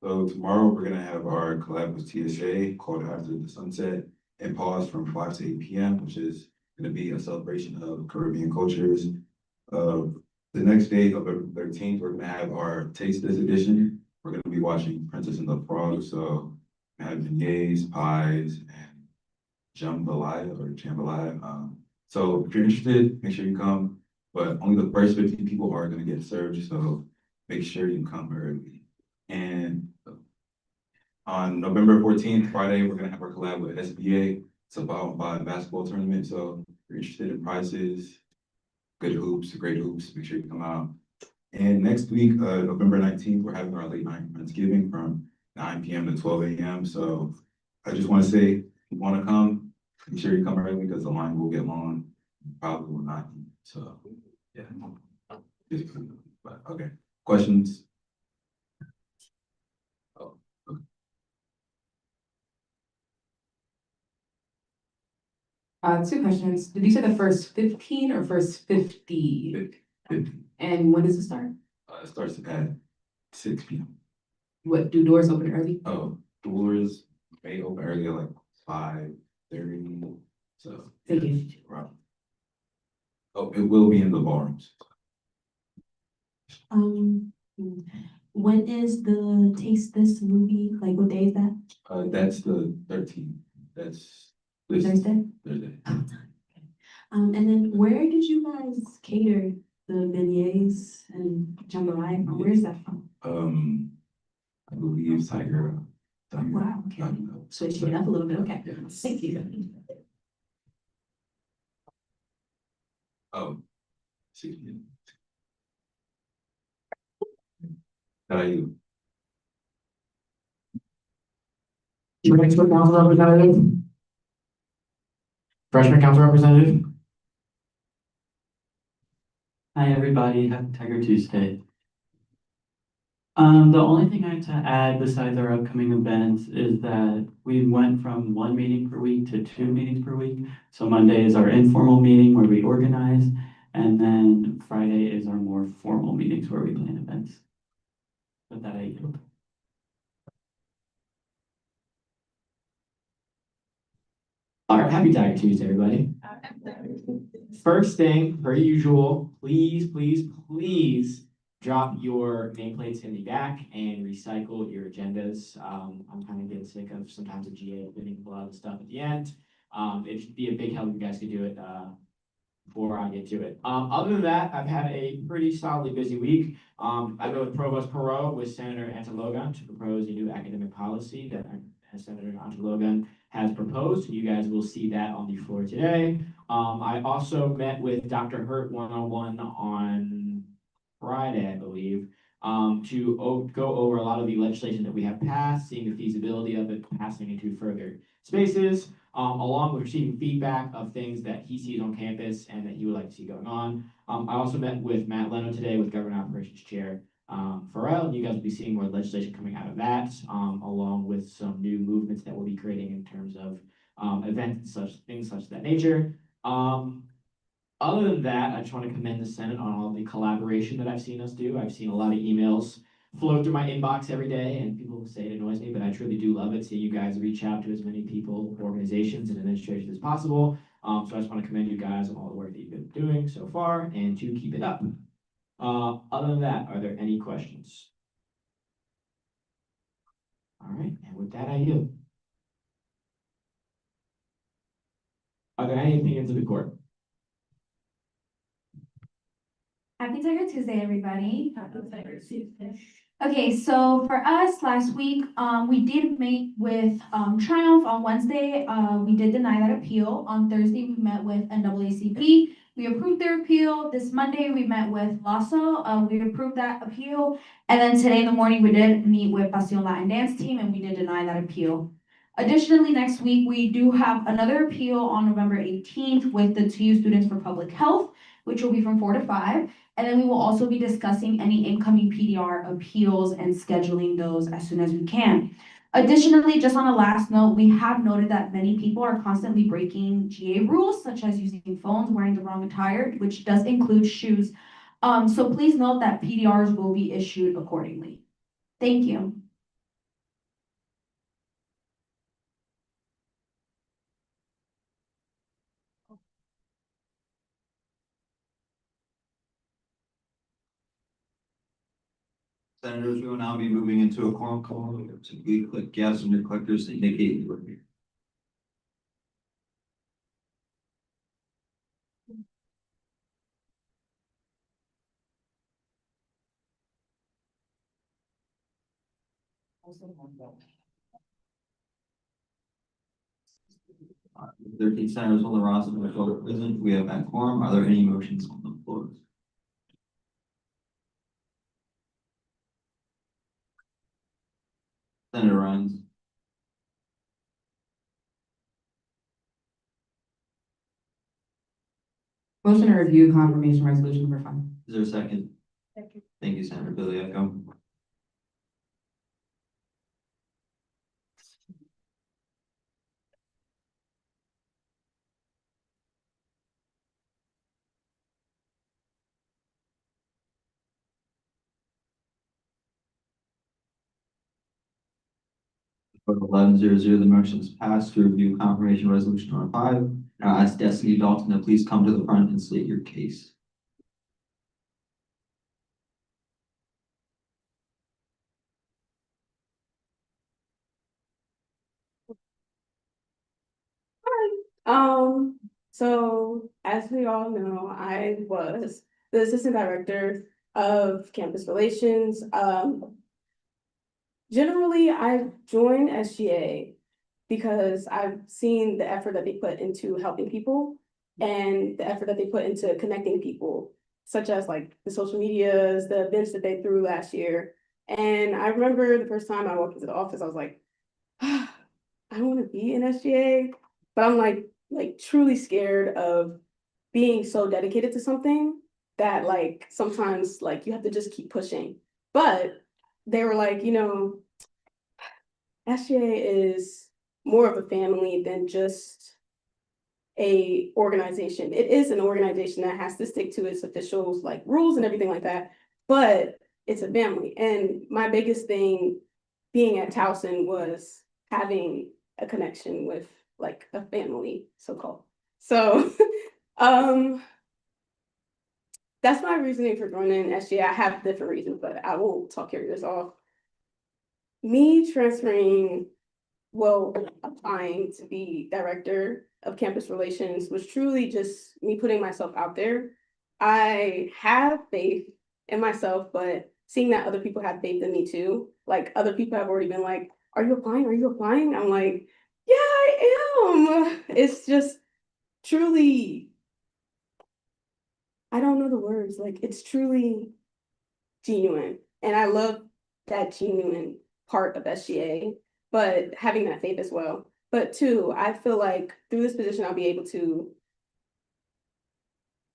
So tomorrow, we're gonna have our collab with TSA called After the Sunset and pause from 5 to 8 p.m., which is gonna be a celebration of Caribbean cultures. The next day, November 13th, we're gonna have our Taste This edition. We're gonna be watching Princess and the Frog, so we have beignets, pies, and jambalaya or jambalaya. So if you're interested, make sure you come, but only the first 15 people are gonna get served, so make sure you come early. And on November 14th, Friday, we're gonna have our collab with SBA. It's a 5-on-5 basketball tournament, so if you're interested in prizes, good hoops, great hoops, make sure you come out. And next week, November 19th, we're having our late night Friendsgiving from 9 p.m. to 12 a.m. So I just wanna say, if you wanna come, make sure you come early because the line will get long, probably will not, so, yeah. But, okay, questions? Oh, okay. Two questions. Did you say the first 15 or first 50? 50. And when does it start? It starts at 6 p.m. What, do doors open early? Oh, doors may open early at like 5:30, so. Thank you. Right. Oh, it will be in the ballrooms. When is the Taste This movie? Like, what day is that? That's the 13th, that's this Thursday? Thursday. And then where did you guys cater the beignets and jambalaya from? Where is that from? I believe Tiger. Wow, okay. Switching it up a little bit, okay. Yeah. Thank you. Oh, 6 p.m. How are you? Freshman Council Representative. Freshman Council Representative. Hi, everybody. Happy Tiger Tuesday. The only thing I have to add besides our upcoming events is that we went from 1 meeting per week to 2 meetings per week. So Monday is our informal meeting where we organize, and then Friday is our more formal meetings where we plan events. With that, I yield. All right, happy Tiger Tuesday, everybody. First thing, per usual, please drop your nameplates in the back and recycle your agendas. I'm kind of getting sick of sometimes the GA opening a lot of the stuff at the end. It'd be a big help if you guys could do it before I get to it. Other than that, I've had a pretty solidly busy week. I go with Provost Perot with Senator Antologan to propose a new academic policy that Senator Antologan has proposed. You guys will see that on the floor today. I also met with Dr. Hurt one-on-one on Friday, I believe, to go over a lot of the legislation that we have passed, seeing the feasibility of it passing into further spaces, along with receiving feedback of things that he sees on campus and that he would like to see going on. I also met with Matt Leno today with Government Operations Chair Farrell, and you guys will be seeing more legislation coming out of that, along with some new movements that we'll be creating in terms of events and things such that nature. Other than that, I just want to commend the Senate on all the collaboration that I've seen us do. I've seen a lot of emails flow through my inbox every day, and people say it annoys me, but I truly do love it. Seeing you guys reach out to as many people, organizations, and administrations as possible. So I just want to commend you guys on all the work that you've been doing so far, and to keep it up. Other than that, are there any questions? All right, and with that, I yield. Are there any opinions of the court? Happy Tiger Tuesday, everybody. Okay, so for us last week, we did meet with Triumph on Wednesday. We did deny that appeal. On Thursday, we met with NAACP. We approved their appeal. This Monday, we met with LASO. We approved that appeal. And then today in the morning, we did meet with Passion Latin Dance Team, and we did deny that appeal. Additionally, next week, we do have another appeal on November 18th with the TU Students for Public Health, which will be from 4 to 5. And then we will also be discussing any incoming PDR appeals and scheduling those as soon as we can. Additionally, just on a last note, we have noted that many people are constantly breaking GA rules, such as using phones, wearing the wrong attire, which does include shoes. So please note that PDRs will be issued accordingly. Thank you. Senators, we will now be moving into a quorum call. Simply click yes on your clickers to indicate you are here. All right, 13 senators on the roster who are voted present. We have that quorum. Are there any motions on the floor? Senator Ryan, Motion to review confirmation resolution number 5. is there a second? Second. Thank you, Senator Billy Echo. Vote 11-0-0, the motion is passed to review confirmation resolution number 5. Now ask Destiny Dalton to please come to the front and state your case. So as we all know, I was the assistant director of campus relations. Generally, I've joined SGA because I've seen the effort that they put into helping people and the effort that they put into connecting people, such as like the social medias, the events that they threw last year. And I remember the first time I walked into the office, I was like, I want to be in SGA, but I'm like truly scared of being so dedicated to something that like sometimes like you have to just keep pushing. But they were like, SGA is more of a family than just a organization. It is an organization that has to stick to its officials like rules and everything like that, but it's a family. And my biggest thing being at Towson was having a connection with like a family, so-called. So that's my reasoning for joining SGA. I have different reasons, but I won't talk your ears off. Me transferring, well, applying to be director of campus relations was truly just me putting myself out there. I have faith in myself, but seeing that other people have faith in me too, like other people have already been like, are you applying? Are you applying? I'm like, yeah, I am. It's just truly, I don't know the words, like it's truly genuine. And I love that genuine part of SGA, but having that faith as well. But two, I feel like through this position, I'll be able to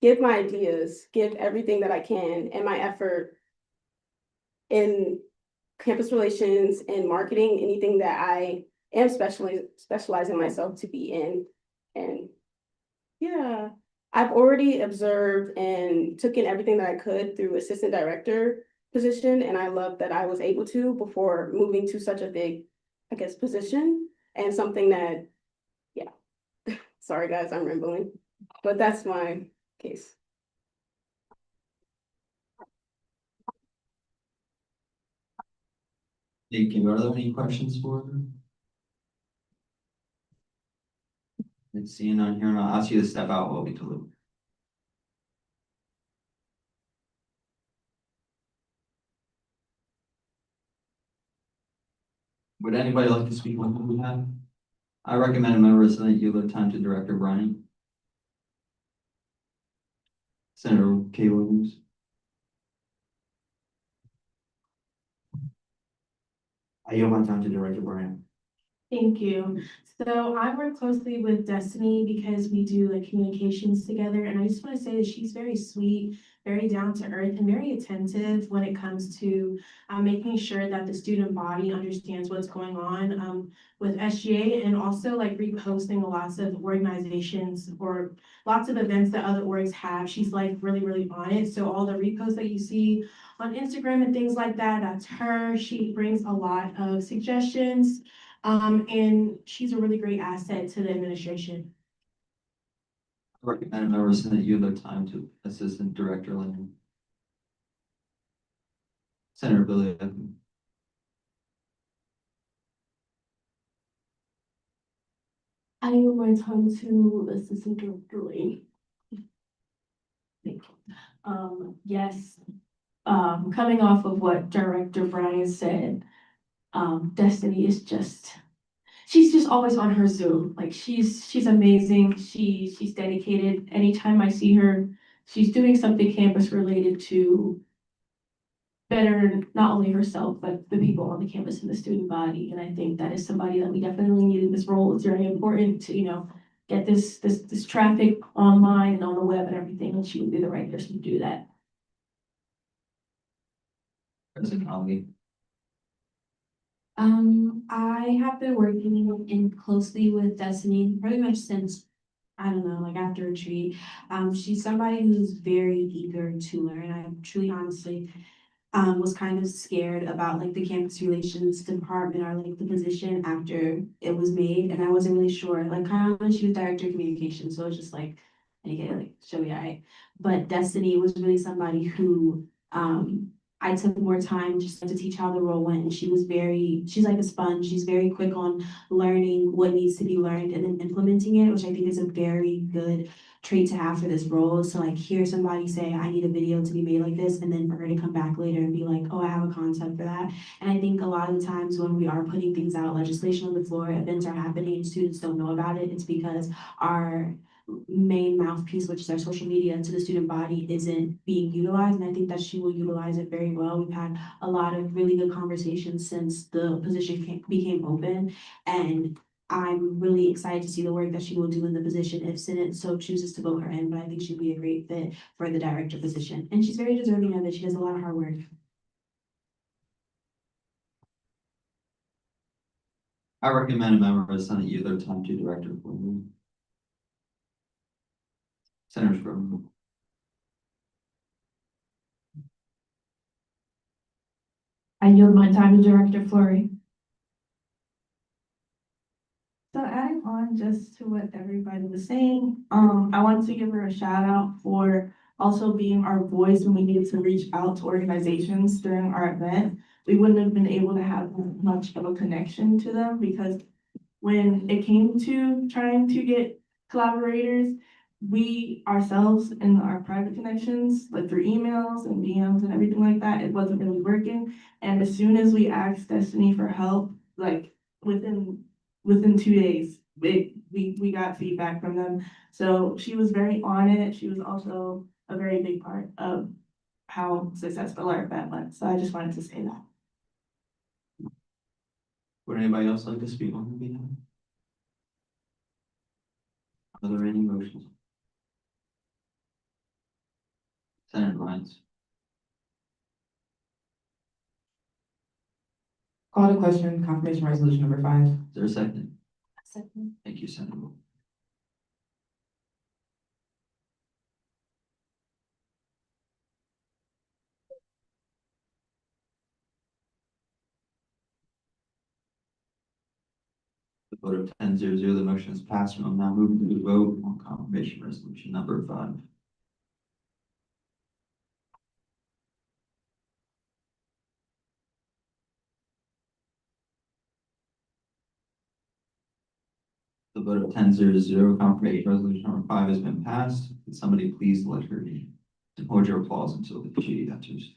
give my ideas, give everything that I can and my effort in campus relations and marketing, anything that I am specializing myself to be in. And yeah, I've already observed and took in everything that I could through assistant director position. And I love that I was able to before moving to such a big, I guess, position and something that, yeah, sorry guys, I'm rambling, but that's my case. Thank you. Are there any questions for them? Let's see none here, and I'll ask you to step out while we deliver. Would anybody like to speak on what we have? I recommend a member of the Senate yield their time to Director Bryant. Senator Kay Williams. I yield my time to Director Bryant. Thank you. So I work closely with Destiny because we do like communications together, and I just want to say that she's very sweet, very down to earth, and very attentive when it comes to making sure that the student body understands what's going on with SGA, and also like reposting lots of organizations or lots of events that other orgs have. She's like really on it. So all the reposts that you see on Instagram and things like that, that's her. She brings a lot of suggestions. And she's a really great asset to the administration. I recommend members send you their time to Assistant Director Lynn. Senator Billy Evans. I yield my time to Assistant Director Lane. Thank you. Yes, coming off of what Director Brian said, Destiny is she's just always on her Zoom. Like she's amazing. She's dedicated. Anytime I see her, she's doing something campus related to better not only herself, but the people on the campus and the student body. And I think that is somebody that we definitely need in this role. It's very important to, get this traffic online and on the web and everything, and she would be the right person to do that. President Conley. I have been working in closely with Destiny pretty much since, I don't know, like after retreat. She's somebody who's very eager to learn. I truly honestly was kind of scared about like the campus relations department or like the position after it was made, and I wasn't really sure. Like kind of when she was director of communications, so it was just like, okay, like show me I. But Destiny was really somebody who I took more time just to teach how the role went, and she's like a sponge. She's very quick on learning what needs to be learned and then implementing it, which I think is a very good trait to have for this role. So like hear somebody say, I need a video to be made like this, and then for her to come back later and be like, oh, I have a concept for that. And I think a lot of the times when we are putting things out, legislation on the floor, events are happening and students don't know about it, it's because our main mouthpiece, which is our social media, to the student body isn't being utilized. And I think that she will utilize it very well. We've had a lot of really good conversations since the position became open. And I'm really excited to see the work that she will do in the position if Senate so chooses to vote her in. But I think she'd be a great fit for the director position. And she's very deserving of it. She does a lot of hard work. I recommend members send you their time to Director Lynn. Senator Scrivener. I yield my time to Director Fleury. So adding on just to what everybody was saying, I want to give her a shout out for also being our voice when we needed to reach out to organizations during our event. We wouldn't have been able to have much of a connection to them because when it came to trying to get collaborators, we ourselves in our private connections, like through emails and DMs and everything like that, it wasn't really working. And as soon as we asked Destiny for help, like within 2 days, we got feedback from them. So she was very on it. She was also a very big part of how successful our event went. So I just wanted to say that. Would anybody else like to speak on her behalf? Are there any motions? Senator Lyons. Call to question, confirmation resolution number 5. Is there a second? Second. Thank you, Senator. The vote of 10-0, the motion is passed. We'll now move to the vote on confirmation resolution number 5. The vote of 10-0, confirmation resolution number 5 has been passed. Could somebody please let her hold your applause until she enters?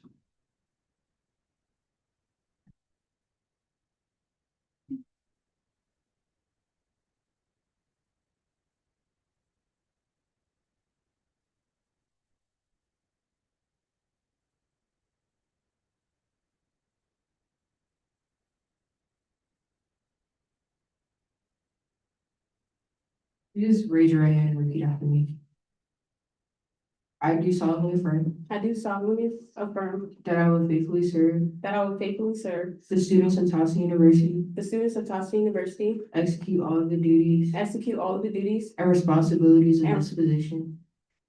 You just raise your right hand and repeat after me. I do solemnly affirm I do solemnly affirm that I will faithfully serve that I will faithfully serve the students of Towson University, the students of Towson University, execute all of the duties execute all of the duties and responsibilities of And- this position,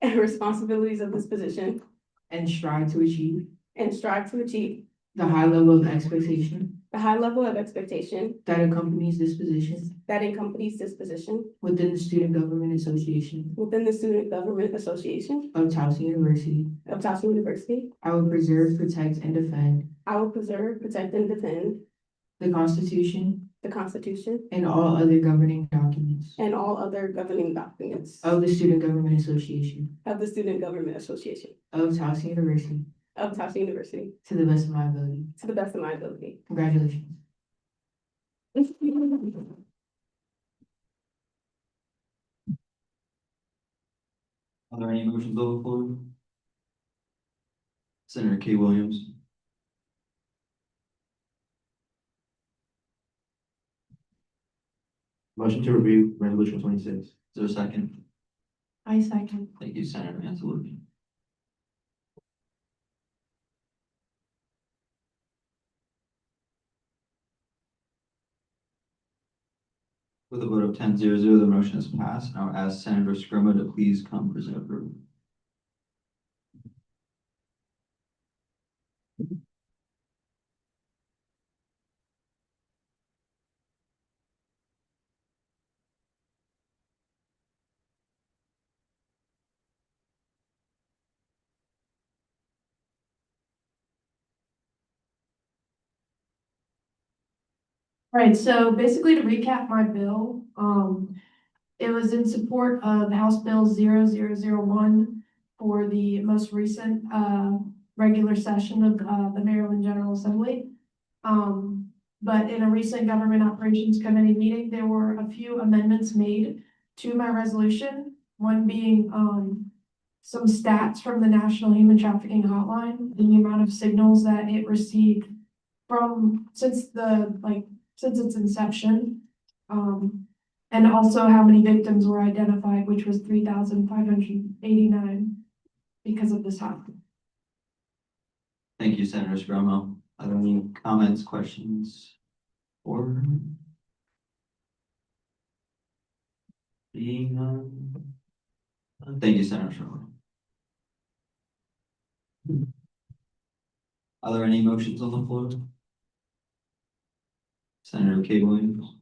and responsibilities of this position, and strive to achieve and strive to achieve the high level of expectation the high level of expectation that accompanies this position that accompanies this position within the Student Government Association within the Student Government Association of Towson University. of Towson University. I will preserve, protect, and defend I will preserve, protect, and defend the Constitution the Constitution and all other governing documents and all other governing documents of the Student Government Association of the Student Government Association of Towson University of Towson University to the best of my ability. to the best of my ability. Congratulations. Are there any motions on the floor? Senator Kay Williams. Motion to review resolution 26. Is there a second? I second. Thank you, Senator Anzaludi. With a vote of 10-0, the motion is passed. Now ask Senator Scrima to please come present approval. Right, so basically to recap my bill, it was in support of House Bill 0001 for the most recent, regular session of, the Maryland General Assembly. But in a recent Government Operations Committee meeting, there were a few amendments made to my resolution. One being, some stats from the National Human Trafficking Hotline, the amount of signals that it received since its inception. And also how many victims were identified, which was 3,589 because of this hotline. Thank you, Senator Scrima. Are there any comments, questions? Or? Being none. Thank you, Senator Sherwood. Are there any motions on the floor? Senator Kay Williams.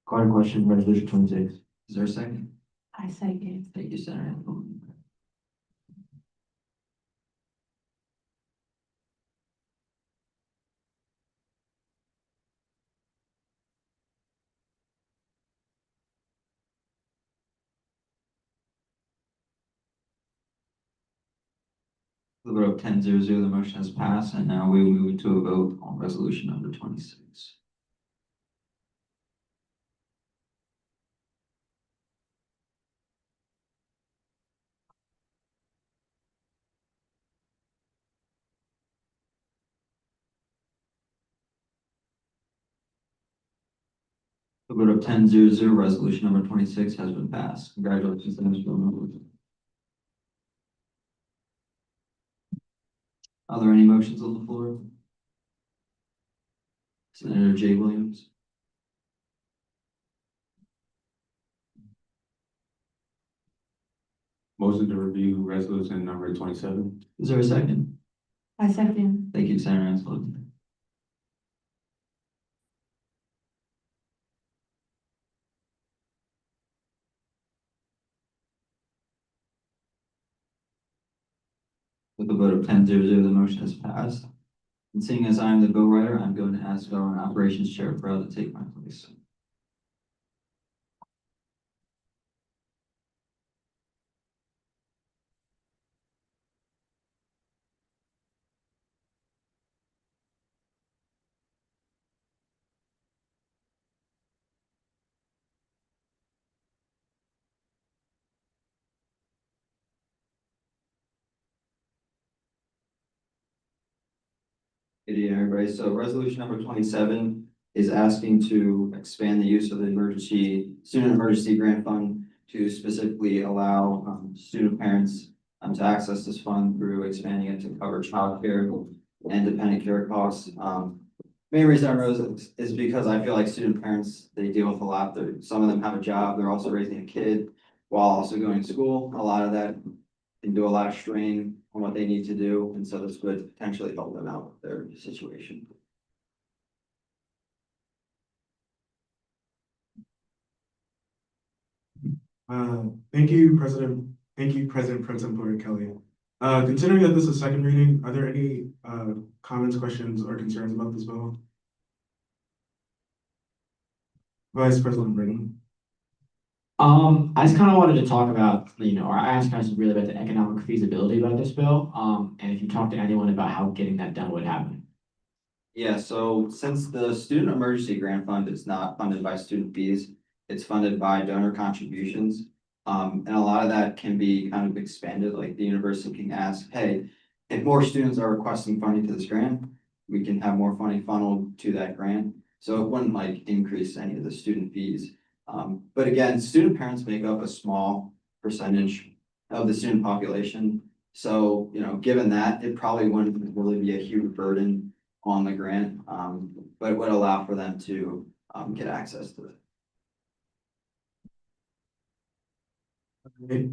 Call to question resolution 26. Is there a second? I second. Thank you, Senator Anzaludi. The vote of 10-0, the motion has passed, and now we will move to a vote on resolution number 26. The vote of 10-0, resolution number 26 has been passed. Congratulations, Senator Scrima. Are there any motions on the floor? Senator Jay Williams. Motion to review resolution number 27. Is there a second? I second. Thank you, Senator Anzaludi. With a vote of 10-0, the motion is passed. And seeing as I am the bill writer, I'm going to ask our operations chair, Farrell, to take my place. Good evening, everybody. So resolution number 27 is asking to expand the use of the student emergency grant fund to specifically allow student parents to access this fund through expanding it to cover childcare and dependent care costs. Main reason I rose is because I feel like student parents, they deal with a lot. Some of them have a job, they're also raising a kid while also going to school. A lot of that can do a lot of strain on what they need to do, and so this would potentially help them out with their situation. Thank you, President. Thank you, President Pro Tempore Kelly. Considering that this is second reading, are there any comments, questions, or concerns about this bill? Vice President Britton. I just kind of wanted to talk about, or I asked guys really about the economic feasibility about this bill. And if you talk to anyone about how getting that done would happen. Yeah, so since the student emergency grant fund is not funded by student fees, it's funded by donor contributions. And a lot of that can be kind of expanded, like the university can ask, hey, if more students are requesting funding to this grant, we can have more funding funneled to that grant. So it wouldn't like increase any of the student fees. But again, student parents make up a small percentage of the student population. So, given that, it probably wouldn't really be a huge burden on the grant, but it would allow for them to get access to it. Okay.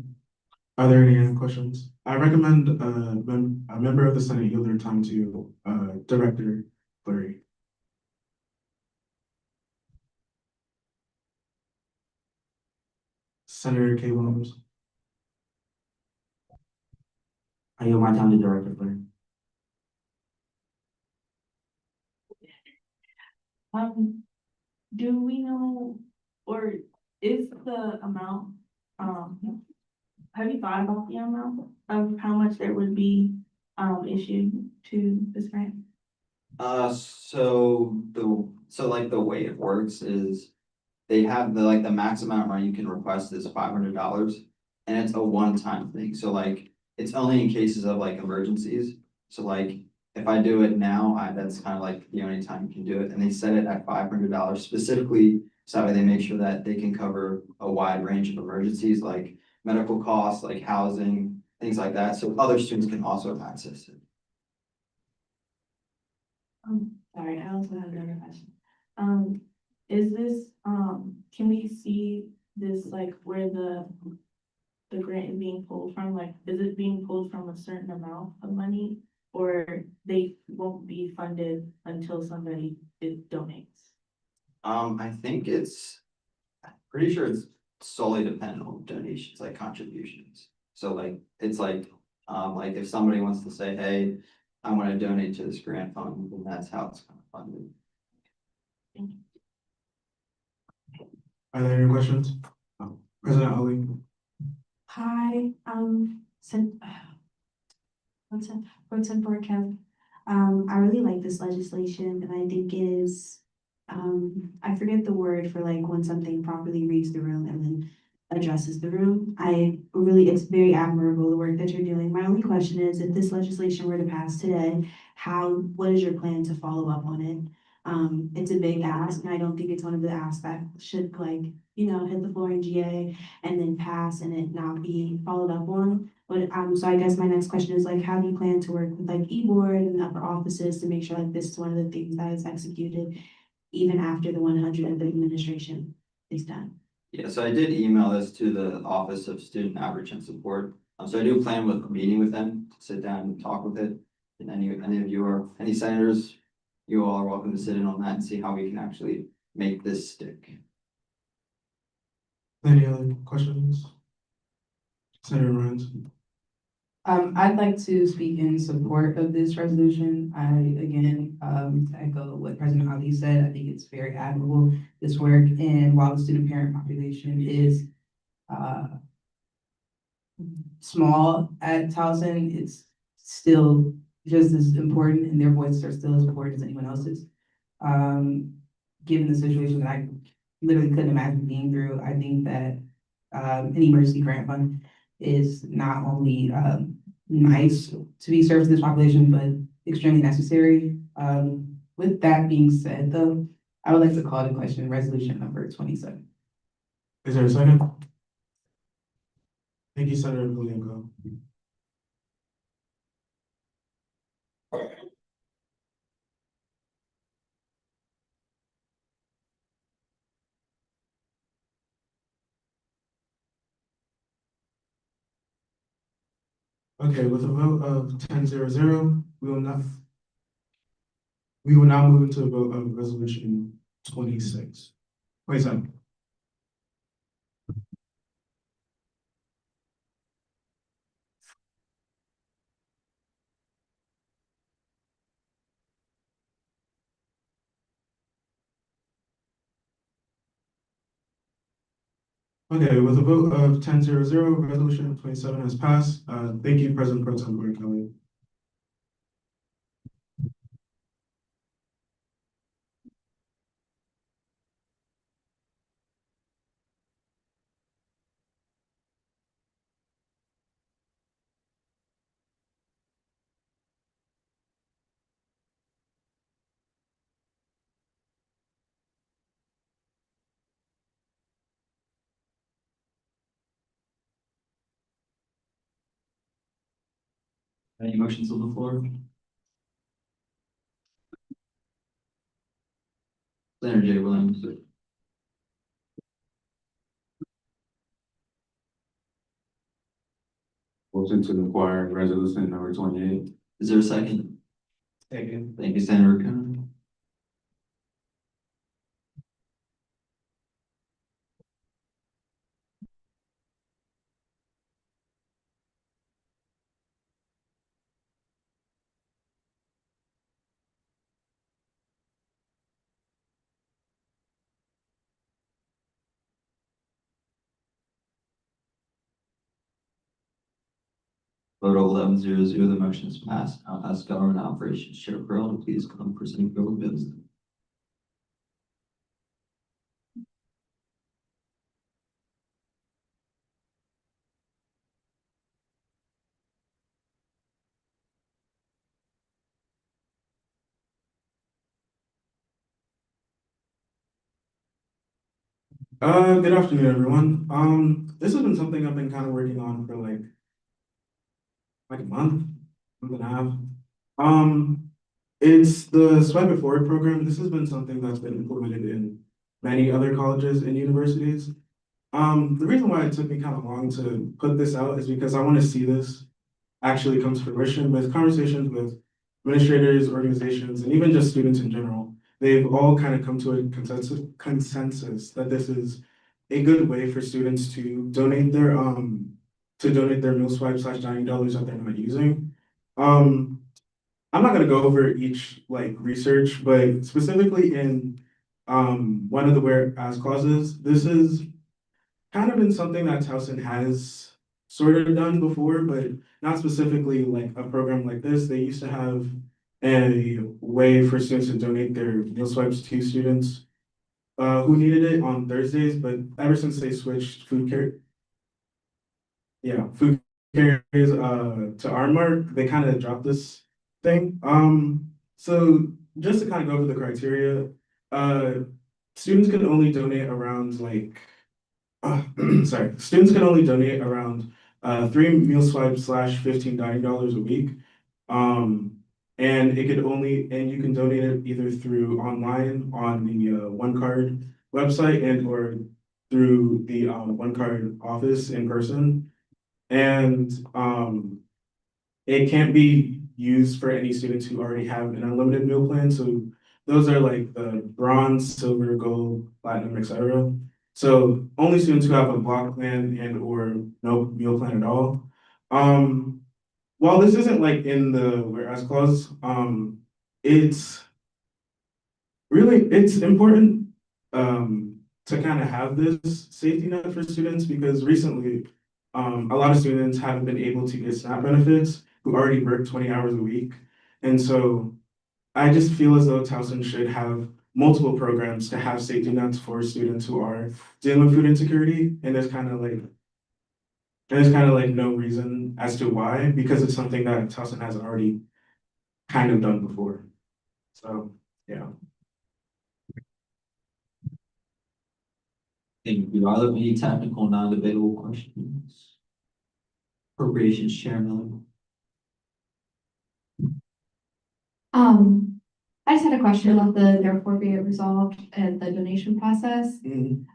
Are there any other questions? I recommend a member of the Senate yield their time to Director Fleury. Senator Kay Williams. I yield my time to Director Fleury. Do we know, or is the amount, have you thought about the amount of how much there would be, issued to this grant? So the way it works is they have the max amount of money you can request is $500, and it's a one-time thing. So it's only in cases of emergencies. So if I do it now, that's kind of the only time you can do it. And they set it at $500 specifically, so they make sure that they can cover a wide range of emergencies like medical costs, like housing, things like that. So other students can also have access to it. Sorry, I also have another question. Is this, can we see this where the grant is being pulled from? Is it being pulled from a certain amount of money? Or they won't be funded until somebody donates? I think I'm pretty sure it's solely dependent on donations, like contributions. So it's if somebody wants to say, hey, I want to donate to this grant fund, then that's how it's kind of funded. Thank you. Are there any questions? President Ali. Hi, Pro Tempore Kev. I really like this legislation, and I think it is, I forget the word for when something properly reads the room and then addresses the room. It's very admirable, the work that you're doing. My only question is, if this legislation were to pass today, what is your plan to follow up on it? It's a big ask, and I don't think it's one of the asks that should hit the floor in GA and then pass and it not be followed up on. But so I guess my next question is how do you plan to work with e-board and upper offices to make sure this is one of the things that is executed even after the 100 of the administration is done? Yeah, so I did email this to the Office of Student Outreach and Support. So I do plan with meeting with them to sit down and talk with it. And any of you or any senators, you all are welcome to sit in on that and see how we can actually make this stick. Any other questions? Senator Ryan. I'd like to speak in support of this resolution. To echo what President Ali said, I think it's very admirable, this work, and while the student parent population is small at Towson, it's still just as important, and their voices are still as important as anyone else's. Given the situation that I literally couldn't imagine being through, I think that an emergency grant fund is not only nice to be served to this population, but extremely necessary. With that being said, though, I would like to call the question resolution number 27. Is there a second? Thank you, Senator Pilienko. Okay, with a vote of 10-0, we will now move into a vote of resolution 27. Okay, with a vote of 10-0, resolution 27 has passed. Thank you, President Pro Tem Gordon Kelly. Any motions on the floor? Senator Jay Williams. Motion to inquire resolution number 28. Is there a second? Second. Thank you, Senator Raccoon. Vote of 11-0, the motion is passed. I'll ask Government Operations Chair Pearl to please come present bill bills. Good afternoon, everyone. This has been something I've been kind of working on for like a month and a half. It's the Swipe It Forward program. This has been something that's been implemented in many other colleges and universities. The reason why it took me kind of long to put this out is because I want to see this actually come to fruition with conversations with administrators, organizations, and even just students in general. They've all kind of come to a consensus that this is a good way for students to donate their meal swipe / dining dollars that they're not using. I'm not gonna go over each like research, but specifically in one of the whereas clauses, this is kind of been something that Towson has sort of done before, but not specifically like a program like this. They used to have a way for students to donate their meal swipes to students who needed it on Thursdays, but ever since they switched food carriers to Armark, they kind of dropped this thing. So just to kind of go over the criteria, students can only donate around like students can only donate around 3 meal swipes / $15 a week. And you can donate it either through online on the OneCard website and or through the OneCard office in person. And it can't be used for any students who already have an unlimited meal plan. So those are like the bronze, silver, gold, platinum, etc. So only students who have a block plan and or no meal plan at all. While this isn't like in the whereas clause, it's important to kind of have this safety net for students because recently a lot of students haven't been able to get SNAP benefits who already work 20 hours a week. And so I just feel as though Towson should have multiple programs to have safety nets for students who are dealing with food insecurity. And it's kind of like There's kind of like no reason as to why, because it's something that Towson has already kind of done before. So, yeah. Thank you. Are there any technical, non-debatable questions? Appropriations Chair Miller. I just had a question about the therefore be it resolved and the donation process. Mhm.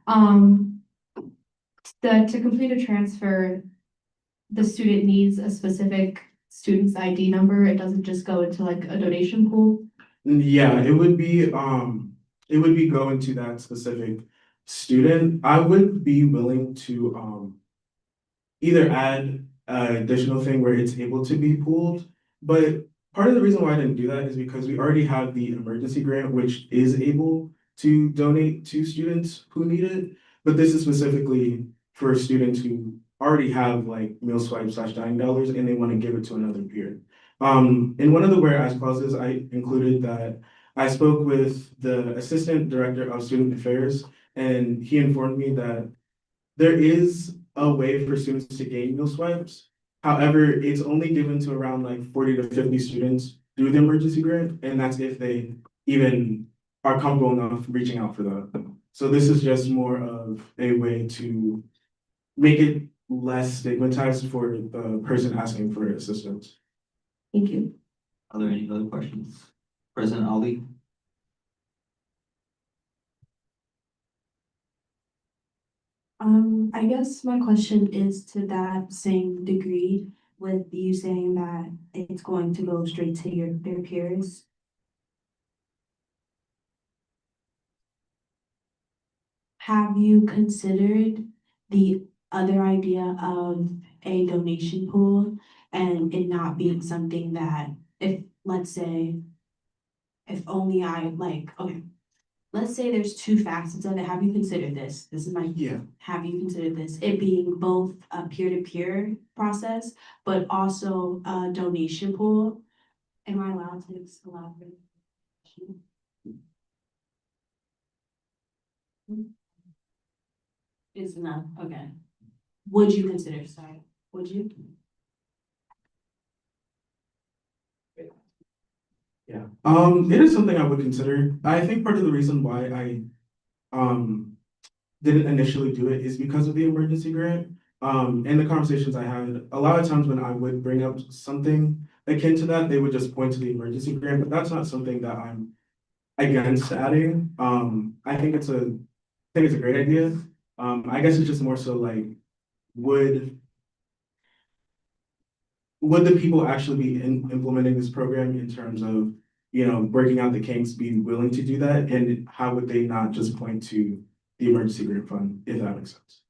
To complete a transfer, the student needs a specific student's ID number. It doesn't just go into like a donation pool. Yeah, it would be going to that specific student. I would be willing to either add an additional thing where it's able to be pooled, but part of the reason why I didn't do that is because we already have the emergency grant, which is able to donate to students who need it. But this is specifically for students who already have like meal swipe / dining dollars and they want to give it to another peer. In one of the whereas clauses, I included that I spoke with the Assistant Director of Student Affairs, and he informed me that there is a way for students to gain meal swipes. However, it's only given to around like 40 to 50 students through the emergency grant, and that's if they even are comfortable enough reaching out for that. So this is just more of a way to make it less stigmatized for the person asking for assistance. Thank you. Are there any other questions? President Ali? I guess my question is to that same degree with you saying that it's going to go straight to their peers. Have you considered the other idea of a donation pool and it not being something that if, let's say, if only I like, okay, let's say there's two facets of it. Have you considered this? This is my, Yeah. have you considered this? It being both a peer-to-peer process, but also a donation pool? Am I allowed to elaborate? It's enough, okay. Would you consider, sorry, would you? Yeah, it is something I would consider. I think part of the reason why I didn't initially do it is because of the emergency grant. In the conversations I had, a lot of times when I would bring up something akin to that, they would just point to the emergency grant, but that's not something that I'm against adding. I think it's a great idea. I guess it's just more so like, would the people actually be implementing this program in terms of, you know, working out the kinks, being willing to do that? And how would they not just point to the emergency grant fund, if that makes sense?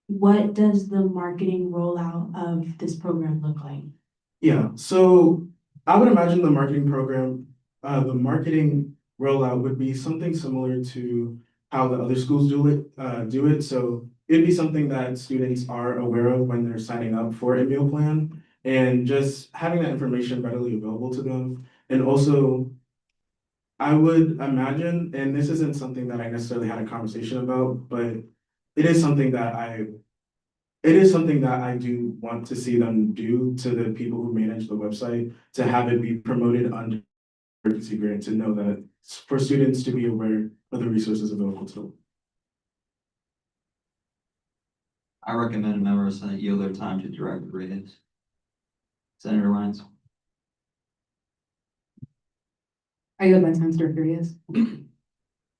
What does the marketing rollout of this program look like? Yeah, so I would imagine the marketing program, the marketing rollout would be something similar to how the other schools do it. So it'd be something that students are aware of when they're signing up for a meal plan, and just having that information readily available to them. And also, I would imagine, and this isn't something that I necessarily had a conversation about, but it is something that I do want to see them do to the people who manage the website, to have it be promoted under emergency grant, to know that for students to be aware of the resources available to them. I recommend a member of the Senate yield their time to Director Reyes. Senator Rhines. I yield my time to Director Reyes.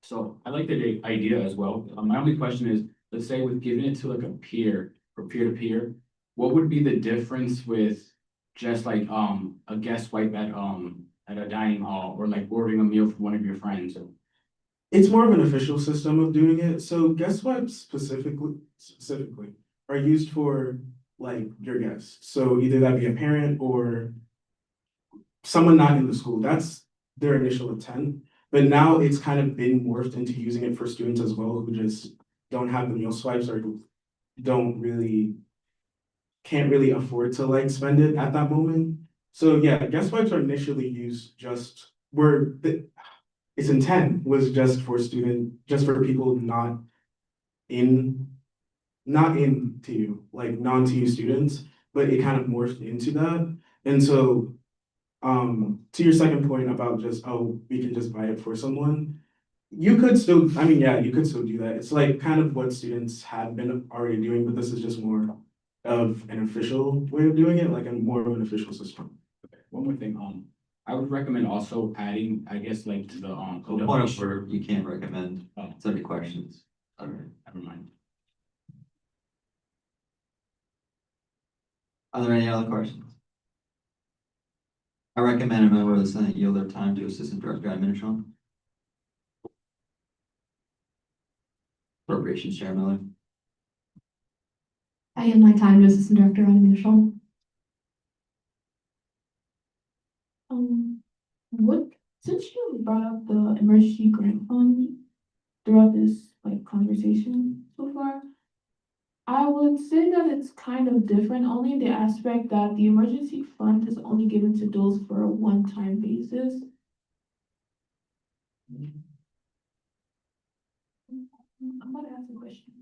So I like the idea as well. My only question is, let's say with giving it to like a peer or peer-to-peer, what would be the difference with just like a guest swipe at a dining hall, or like ordering a meal from one of your friends? It's more of an official system of doing it. So guest swipes specifically are used for like your guests. So either that be a parent or someone not in the school. That's their initial intent. But now it's kind of been morphed into using it for students as well, who just don't have the meal swipes or who can't really afford to like spend it at that moment. So yeah, guest swipes are initially used its intent was just for people in, not in TU, like non-TU students, but it kind of morphed into that. And so, to your second point about just, oh, we can just buy it for someone, you could still, I mean, yeah, you could still do that. It's like kind of what students have been already doing, but this is just more of an official way of doing it, like a more of an official system. Okay, one more thing, I would recommend also adding, I guess, like to the, So point of order, you can't recommend, Oh. it's any questions. Okay, never mind. Are there any other questions? I recommend a member of the Senate yield their time to Assistant Director Admin Sean. Appropriations Chair Miller. I am my time to Assistant Director on Mitchell. What, since you brought up the emergency grant fund throughout this like conversation so far, I would say that it's kind of different, only in the aspect that the emergency fund is only given to those for a one-time basis. I'm about to ask a question.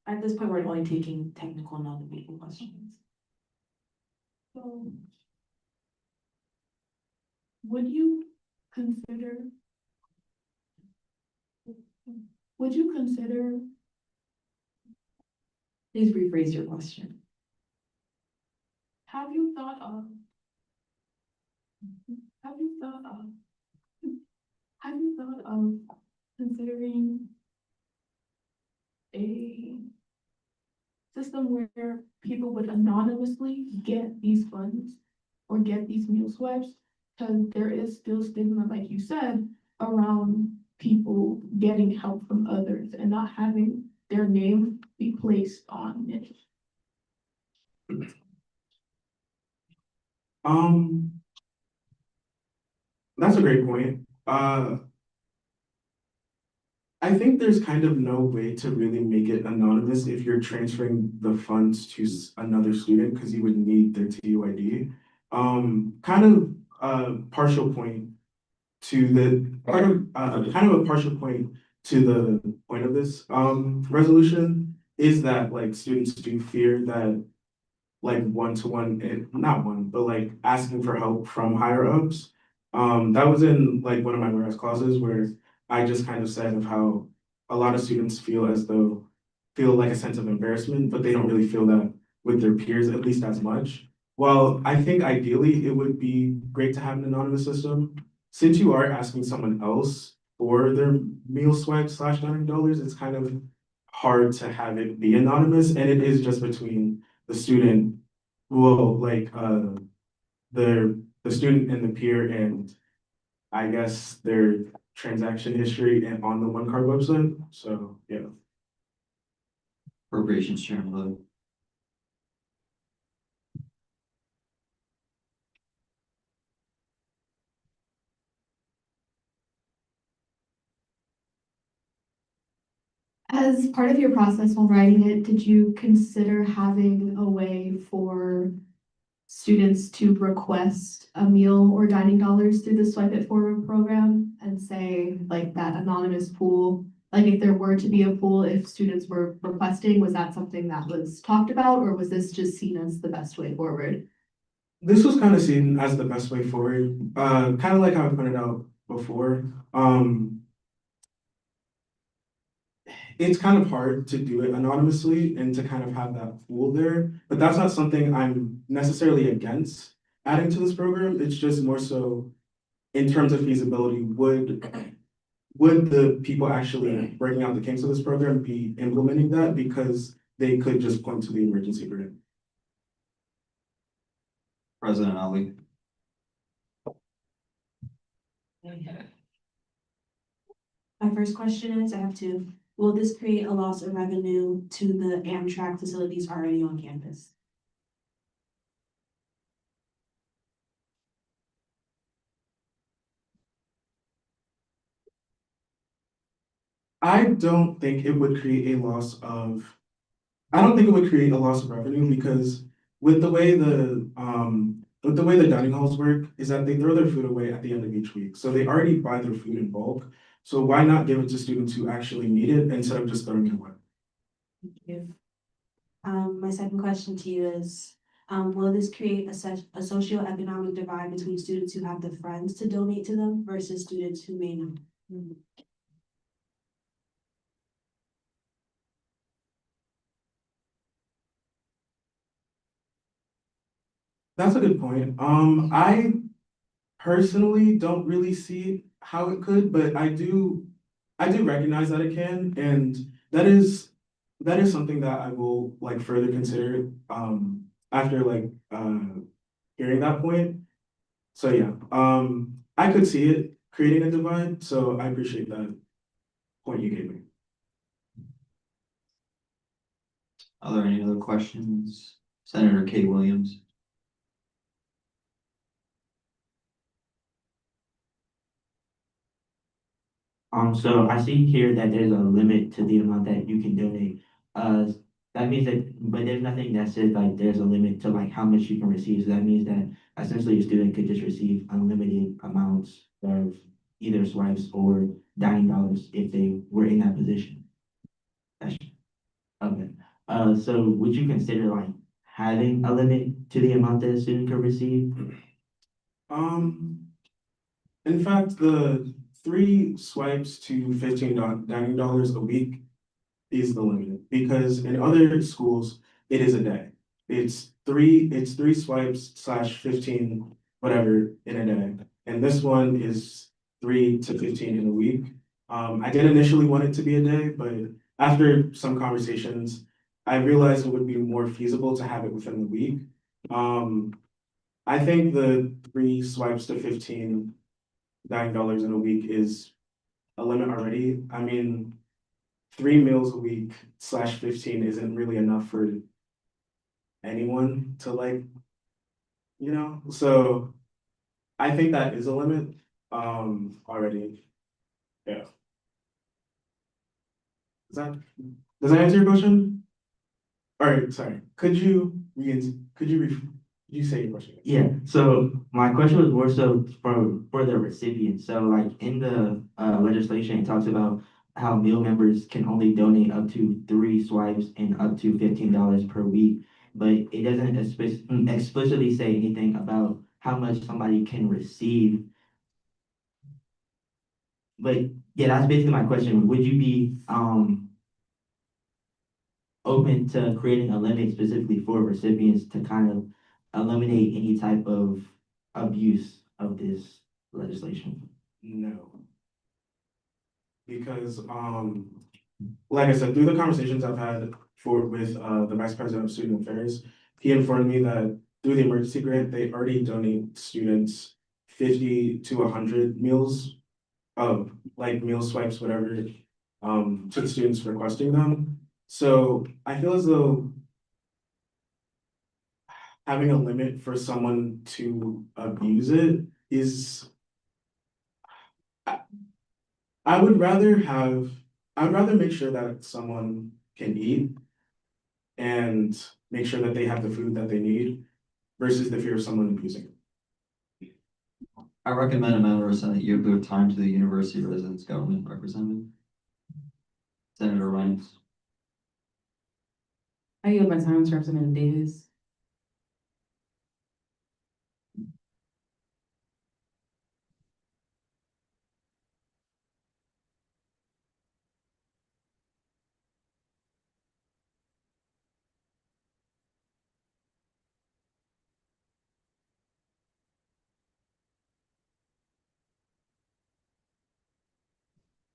At this point, we're only taking technical, non-debatable questions. So, would you consider? Would you consider? Please rephrase your question. Have you thought of? Have you thought of? Have you thought of considering a system where people would anonymously get these funds or get these meal swipes? Because there is still stigma, like you said, around people getting help from others and not having their name be placed on it. That's a great point. I think there's kind of no way to really make it anonymous if you're transferring the funds to another student, because you would need their TU ID. Kind of a partial point to the kind of a partial point to the point of this resolution is that like students do fear that like one-to-one, not one, but like asking for help from higher ups. That was in like one of my whereas clauses where I just kind of said of how a lot of students feel like a sense of embarrassment, but they don't really feel that with their peers, at least as much. Well, I think ideally it would be great to have an anonymous system. Since you are asking someone else for their meal swipe / $9, it's kind of hard to have it be anonymous, and it is just between the student, well, like the student and the peer, and I guess their transaction history and on the One Card website. So yeah. Appropriations Chair Miller. As part of your process while writing it, did you consider having a way for students to request a meal or dining dollars through the Swipe It Forward program and say like that anonymous pool? Like if there were to be a pool, if students were requesting, was that something that was talked about, or was this just seen as the best way forward? This was kind of seen as the best way forward, kind of like how I pointed out before. It's kind of hard to do it anonymously and to kind of have that pool there, but that's not something I'm necessarily against adding to this program. It's just more so in terms of feasibility, would the people actually breaking out the kinks of this program be implementing that, because they could just point to the emergency grant? President Ali. My first question is, I have two. Will this create a loss of revenue to the Amtrak facilities already on campus? I don't think it would create a loss of, I don't think it would create a loss of revenue, because with the way the dining halls work is that they throw their food away at the end of each week. So they already buy their food in bulk. So why not give it to students who actually need it instead of just throwing it away? Thank you. My second question to you is, will this create a socioeconomic divide between students who have the funds to donate to them versus students who may not? That's a good point. I personally don't really see how it could, but I do recognize that it can, and that is something that I will like further consider, after hearing that point. So yeah, I could see it creating a divide, so I appreciate that point you gave me. Are there any other questions? Senator Kate Williams. So I see here that there's a limit to the amount that you can donate. That means that, but there's nothing that says like there's a limit to like how much you can receive. So that means that essentially a student could just receive unlimited amounts of either swipes or dining dollars if they were in that position. Okay. So would you consider like having a limit to the amount that a student could receive? In fact, the 3 swipes to $15 dining a week is the limit, because in other schools, it is a day. It's three swipes / 15, whatever, in a day. And this one is 3 to 15 in a week. I did initially want it to be a day, but after some conversations, I realized it would be more feasible to have it within the week. I think the 3 swipes to $15 in a week is a limit already. I mean, 3 meals a week / 15 isn't really enough for anyone to so I think that is a limit, already. Yeah. Does that answer your question? All right, sorry. Could you say your question? Yeah, so my question was more so for the recipient. So like in the legislation, it talks about how meal members can only donate up to 3 swipes and up to $15 per week. But it doesn't explicitly say anything about how much somebody can receive. But yeah, that's basically my question. Would you be open to creating a limit specifically for recipients to kind of eliminate any type of abuse of this legislation? No. Because, like I said, through the conversations I've had with the Vice President of Student Affairs, he informed me that through the emergency grant, they already donate students 50 to 100 meals of meal swipes, whatever, to the students requesting them. So I feel as though having a limit for someone to abuse it is, I'd rather make sure that someone can eat and make sure that they have the food that they need versus the fear of someone abusing it. I recommend a member of Senate yield their time to the University Residence Government Representative. Senator Reynolds. I yield my time to Representative Davis.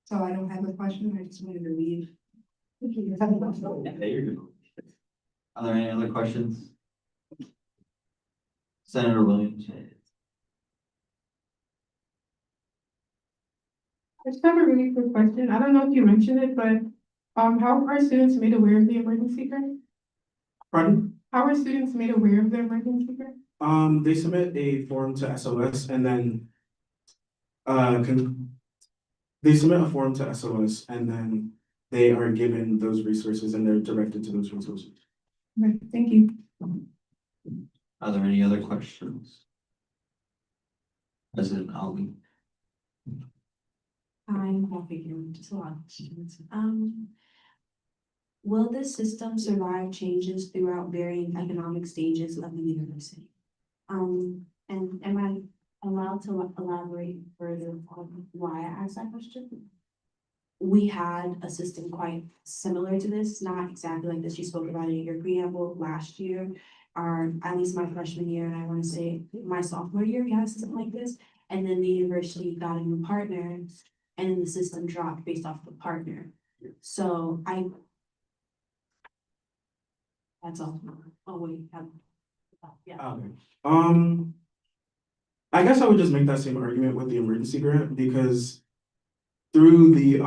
So I don't have a question, I just wanted to leave. Are there any other questions? Senator Williams. I just have a really quick question. I don't know if you mentioned it, but how are students made aware of the emergency grant? Pardon? How are students made aware of the emergency grant? They submit a form to SOS and then they submit a form to SOS and then they are given those resources and they're directed to those resources. Okay, thank you. Are there any other questions? President Ali. I'm happy here, just a lot of questions. Will this system survive changes throughout varying economic stages of the university? And am I allowed to elaborate further on why I asked that question? We had a system quite similar to this, not exactly like this, you spoke about it in your preamble last year, or at least my freshman year, and I wanna say my sophomore year, we had a system like this. And then the university got a new partner, and then the system dropped based off the partner. So that's all. Oh, wait, yeah. Okay. I guess I would just make that same argument with the emergency grant because through the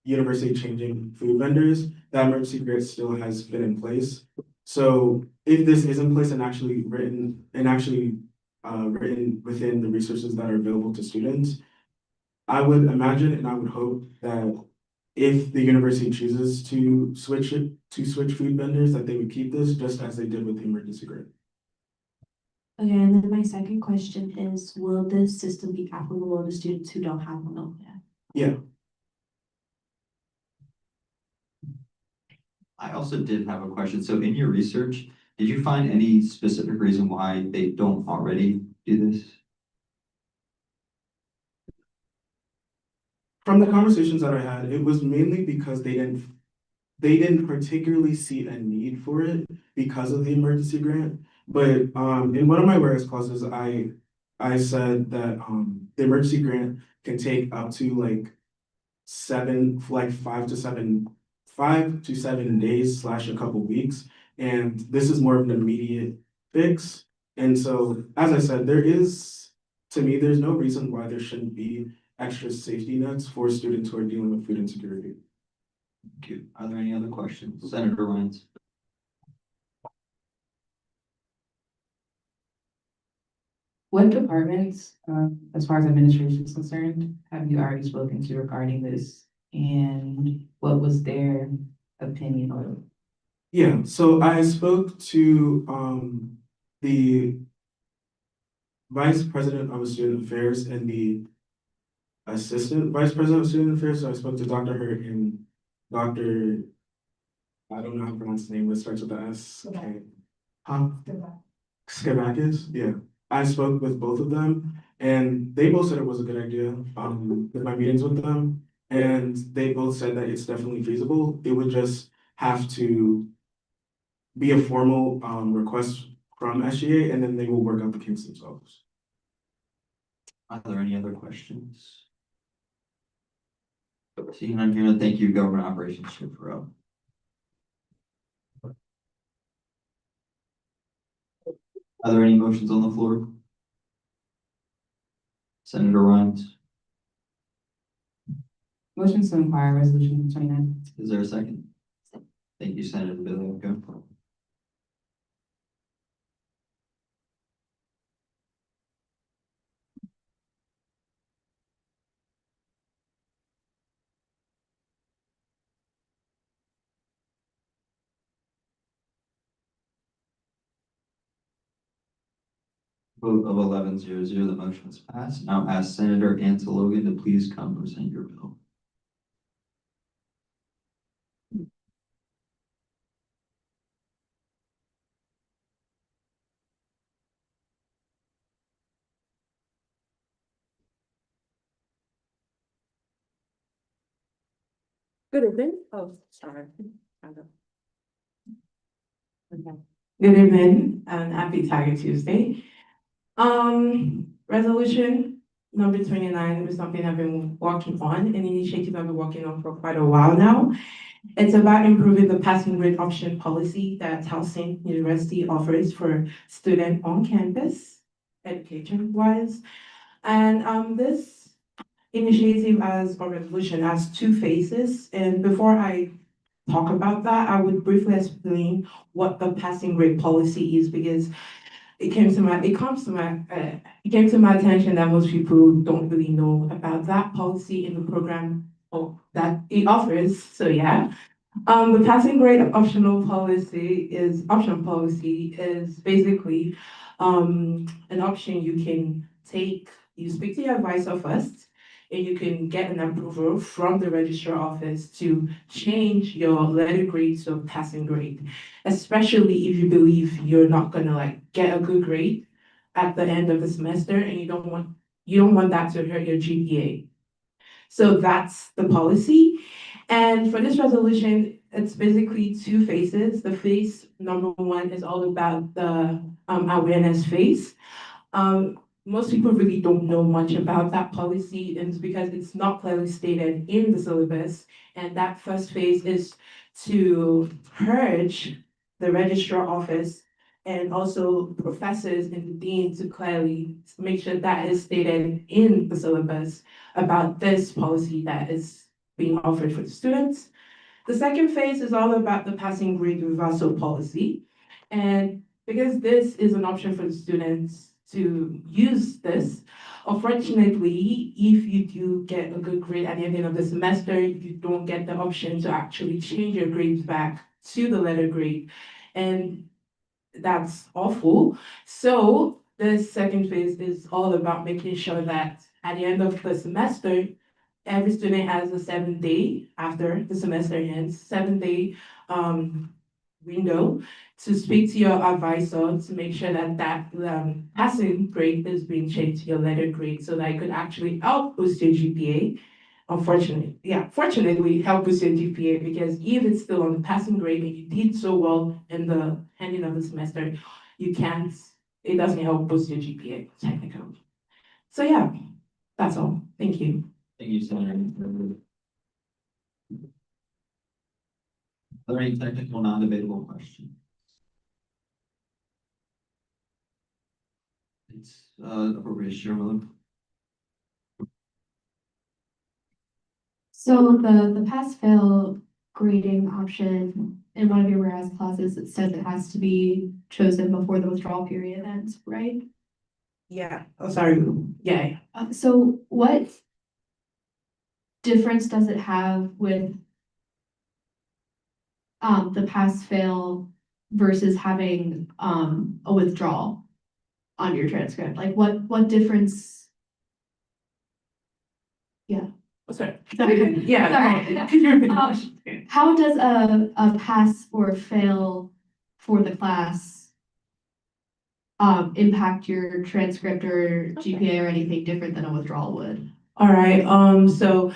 university changing food vendors, that emergency grant still has been in place. So if this is in place and actually written within the resources that are available to students, I would imagine and I would hope that if the university chooses to switch food vendors, that they would keep this just as they did with the emergency grant. Okay, and then my second question is, will this system be applicable to students who don't have a meal plan? Yeah. I also did have a question. So in your research, did you find any specific reason why they don't already do this? From the conversations that I had, it was mainly because they didn't particularly see a need for it because of the emergency grant. But in one of my whereas clauses, I said that the emergency grant can take up to like 5 to 7 days / a couple weeks. And this is more of an immediate fix. And so, as I said, to me, there's no reason why there shouldn't be extra safety nets for students who are dealing with food insecurity. Thank you. Are there any other questions? Senator Ryan. What departments, as far as administration is concerned, have you already spoken to regarding this? And what was their opinion on it? Yeah, so I spoke to the vice president of student affairs and the assistant vice president of student affairs. So I spoke to Dr. Hurt and Dr. I don't know how to pronounce the name, but it starts with the S. Okay. Skabakis, yeah. I spoke with both of them and they both said it was a good idea with my meetings with them. And they both said that it's definitely feasible. It would just have to be a formal request from SGA and then they will work out the kinks themselves. Are there any other questions? Seeing none here, thank you, Government Operations Chair Farrell. Are there any motions on the floor? Senator Rhines, Motion to inquire resolution 29. is there a second? Thank you, Senator Billio. Vote of 11-0-0, the motion is passed. Now ask Senator Antilogan to please come present your bill. Good evening. Oh, sorry. Okay. Good evening and happy Tiger Tuesday. Resolution number 29 is something I've been working on, an initiative I've been working on for quite a while now. It's about improving the passing grade option policy that Towson University offers for students on campus, education-wise. And this initiative as a resolution has two phases. And before I talk about that, I would briefly explain what the passing grade policy is, because it came to my attention that most people don't really know about that policy in the program that it offers. So yeah, The passing grade option policy is basically an option you can take. You speak to your advisor first, and you can get an approval from the registrar office to change your letter grade to a passing grade, especially if you believe you're not gonna like get a good grade at the end of the semester, and you don't want that to hurt your GPA. So that's the policy. And for this resolution, it's basically two phases. The phase number one is all about the awareness phase. Most people really don't know much about that policy, and it's because it's not clearly stated in the syllabus. And that first phase is to purge the registrar office and also professors and the dean to clearly make sure that is stated in the syllabus about this policy that is being offered for the students. The second phase is all about the passing grade reversal policy. And because this is an option for the students to use this, unfortunately, if you do get a good grade at the end of the semester, you don't get the option to actually change your grades back to the letter grade. And that's awful. So the second phase is all about making sure that at the end of the semester, every student has a 7-day after the semester ends, 7-day window to speak to your advisor to make sure that passing grade is being changed to your letter grade so that it could actually help boost your GPA. Fortunately, help boost your GPA because if it's still on the passing grade and you did so well in the ending of the semester, it doesn't help boost your GPA technically. So yeah, that's all. Thank you. Thank you, Senator. Are there any technical non-debatable questions? It's appropriate, Chair Miller. So the pass-fail grading option in one of your whereas clauses, it says it has to be chosen before the withdrawal period ends, right? Yeah. Oh, sorry. Yeah. So what difference does it have with the pass-fail versus having a withdrawal on your transcript? Like what difference? Yeah. Sorry. Yeah. Sorry. How does a pass or fail for the class impact your transcript or GPA or anything different than a withdrawal would? All right. So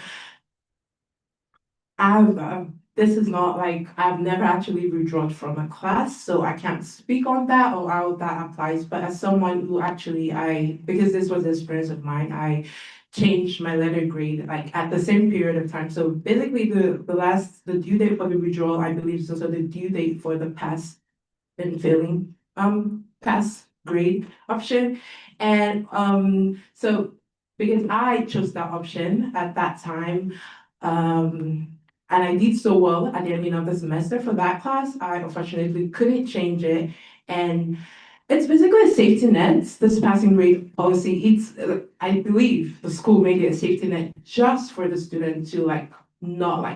this is not like I've never actually withdrawn from a class, so I can't speak on that or how that applies. But as someone who actually because this was an experience of mine, I changed my letter grade like at the same period of time. So basically the due date for the withdrawal, I believe is also the due date for the pass and failing pass grade option. And so because I chose that option at that time, and I did so well at the end of the semester for that class, I unfortunately couldn't change it. And it's basically a safety net, this passing grade policy. I believe the school made it a safety net just for the student to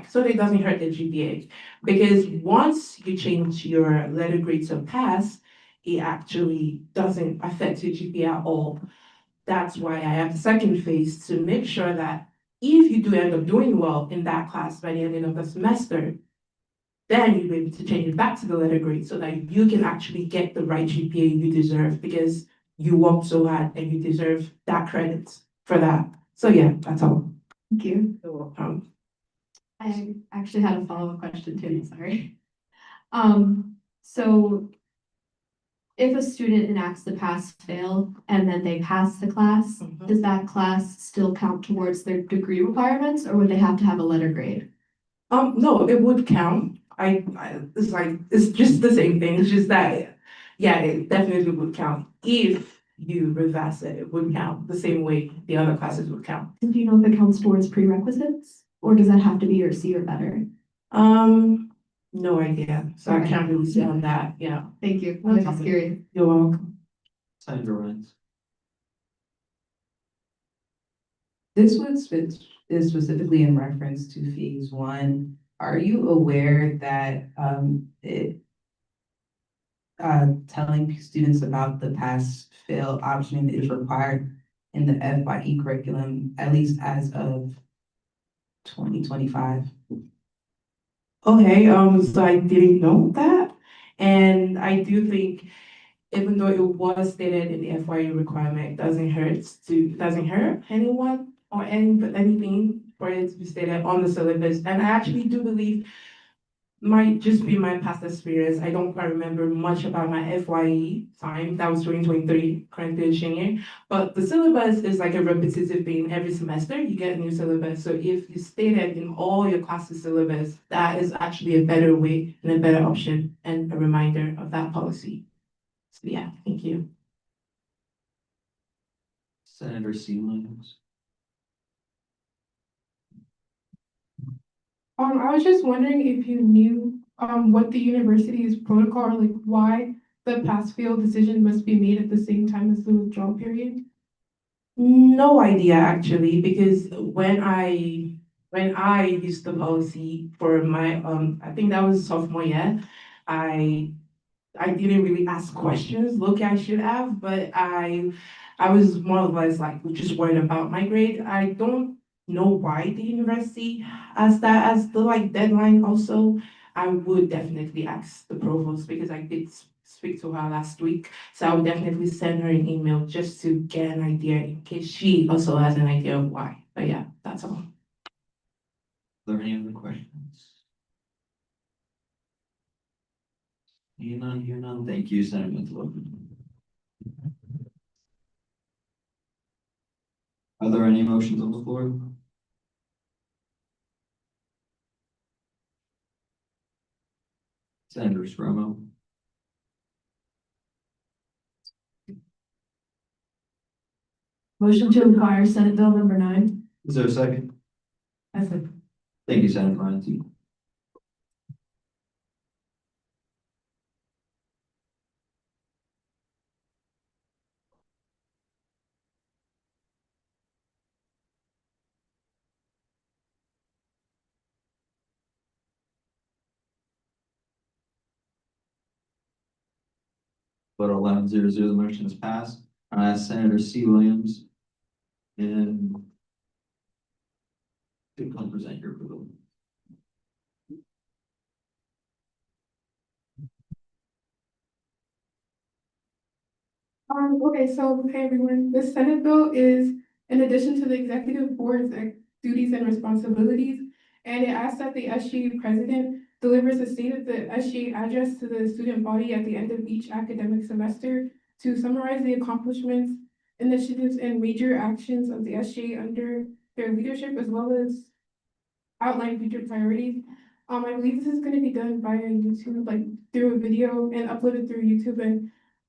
so that it doesn't hurt their GPA. Because once you change your letter grade to pass, it actually doesn't affect your GPA at all. That's why I have the second phase to make sure that if you do end up doing well in that class by the end of the semester, then you'll be able to change it back to the letter grade so that you can actually get the right GPA you deserve because you worked so hard and you deserve that credit for that. So yeah, that's all. Thank you. You're welcome. I actually had a follow-up question too, sorry. So if a student enacts the pass-fail and then they pass the class, does that class still count towards their degree requirements or would they have to have a letter grade? No, it would count. It's just the same thing. It's just that, yeah, it definitely would count. If you reverse it, it would count the same way the other classes would count. Do you know if it counts towards prerequisites or does that have to be your C or better? No idea. So I can't really say on that. Yeah. Thank you. I was just curious. You're welcome. Senator Ryan. This one is specifically in reference to phase one. are you aware that telling students about the pass fail option is required in the FYE curriculum, at least as of 2025? Okay, so I didn't know that, and I do think even though it was stated in the FYE requirement, doesn't hurt anyone or anything for it to be stated on the syllabus. And I actually do believe might just be my past experience. I don't quite remember much about my FYE time. That was 2023, currently a senior. But the syllabus is like a repetitive thing. Every semester you get a new syllabus. So if you stated in all your classes syllabus, that is actually a better way and a better option and a reminder of that policy. So yeah, thank you. Senator Sealands. I was just wondering if you knew, what the university's protocol, or like why the pass-fail decision must be made at the same time as the withdrawal period? No idea actually, because when I used the policy for my I think that was sophomore year, I didn't really ask questions. Look, I should have, but I was more or less like just worried about my grade. I don't know why the university has that as the like deadline also. I would definitely ask the provost because I did speak to her last week. So I would definitely send her an email just to get an idea in case she also has an idea of why. But yeah, that's all. Are there any other questions? Hear none. Thank you, Senator Mintz. Are there any motions on the floor? Senator Stromo. Motion to require Senate Bill number 9. Is there a second? I said. Thank you, Senator Morency. Vote 11-0, the motion is passed. I ask Senator C. Williams and to come present your bill. Okay, so, hey everyone, the Senate bill is in addition to the executive board's duties and responsibilities, and it asks that the SGA president delivers a state of the SGA address to the student body at the end of each academic semester to summarize the accomplishments, initiatives, and major actions of the SGA under their leadership, as well as outline future priorities. I believe this is gonna be done via YouTube, like through a video and uploaded through YouTube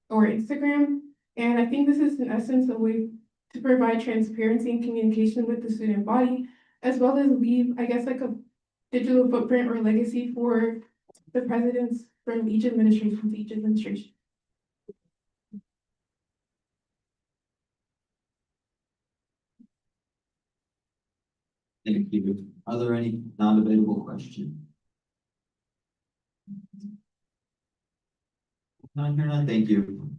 or Instagram. And I think this is in essence a way to provide transparency and communication with the student body, as well as leave, I guess, like a digital footprint or legacy for the presidents from each administration to each administration. Thank you. Are there any non-debatable questions? None. Thank you.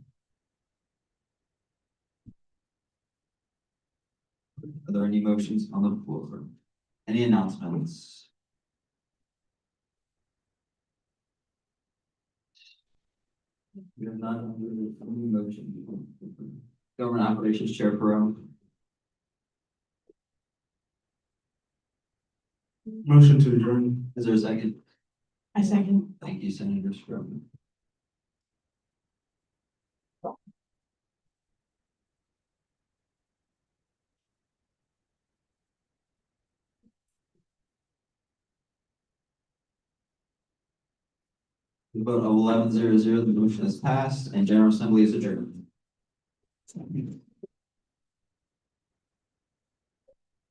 Are there any motions on the floor? Any announcements? We have none. Any motion. Government Operations Chair Perot. Motion to adjourn. Is there a second? I second. Thank you, Senator Scrubb. The vote of 11-0, the motion is passed and General Assembly is adjourned.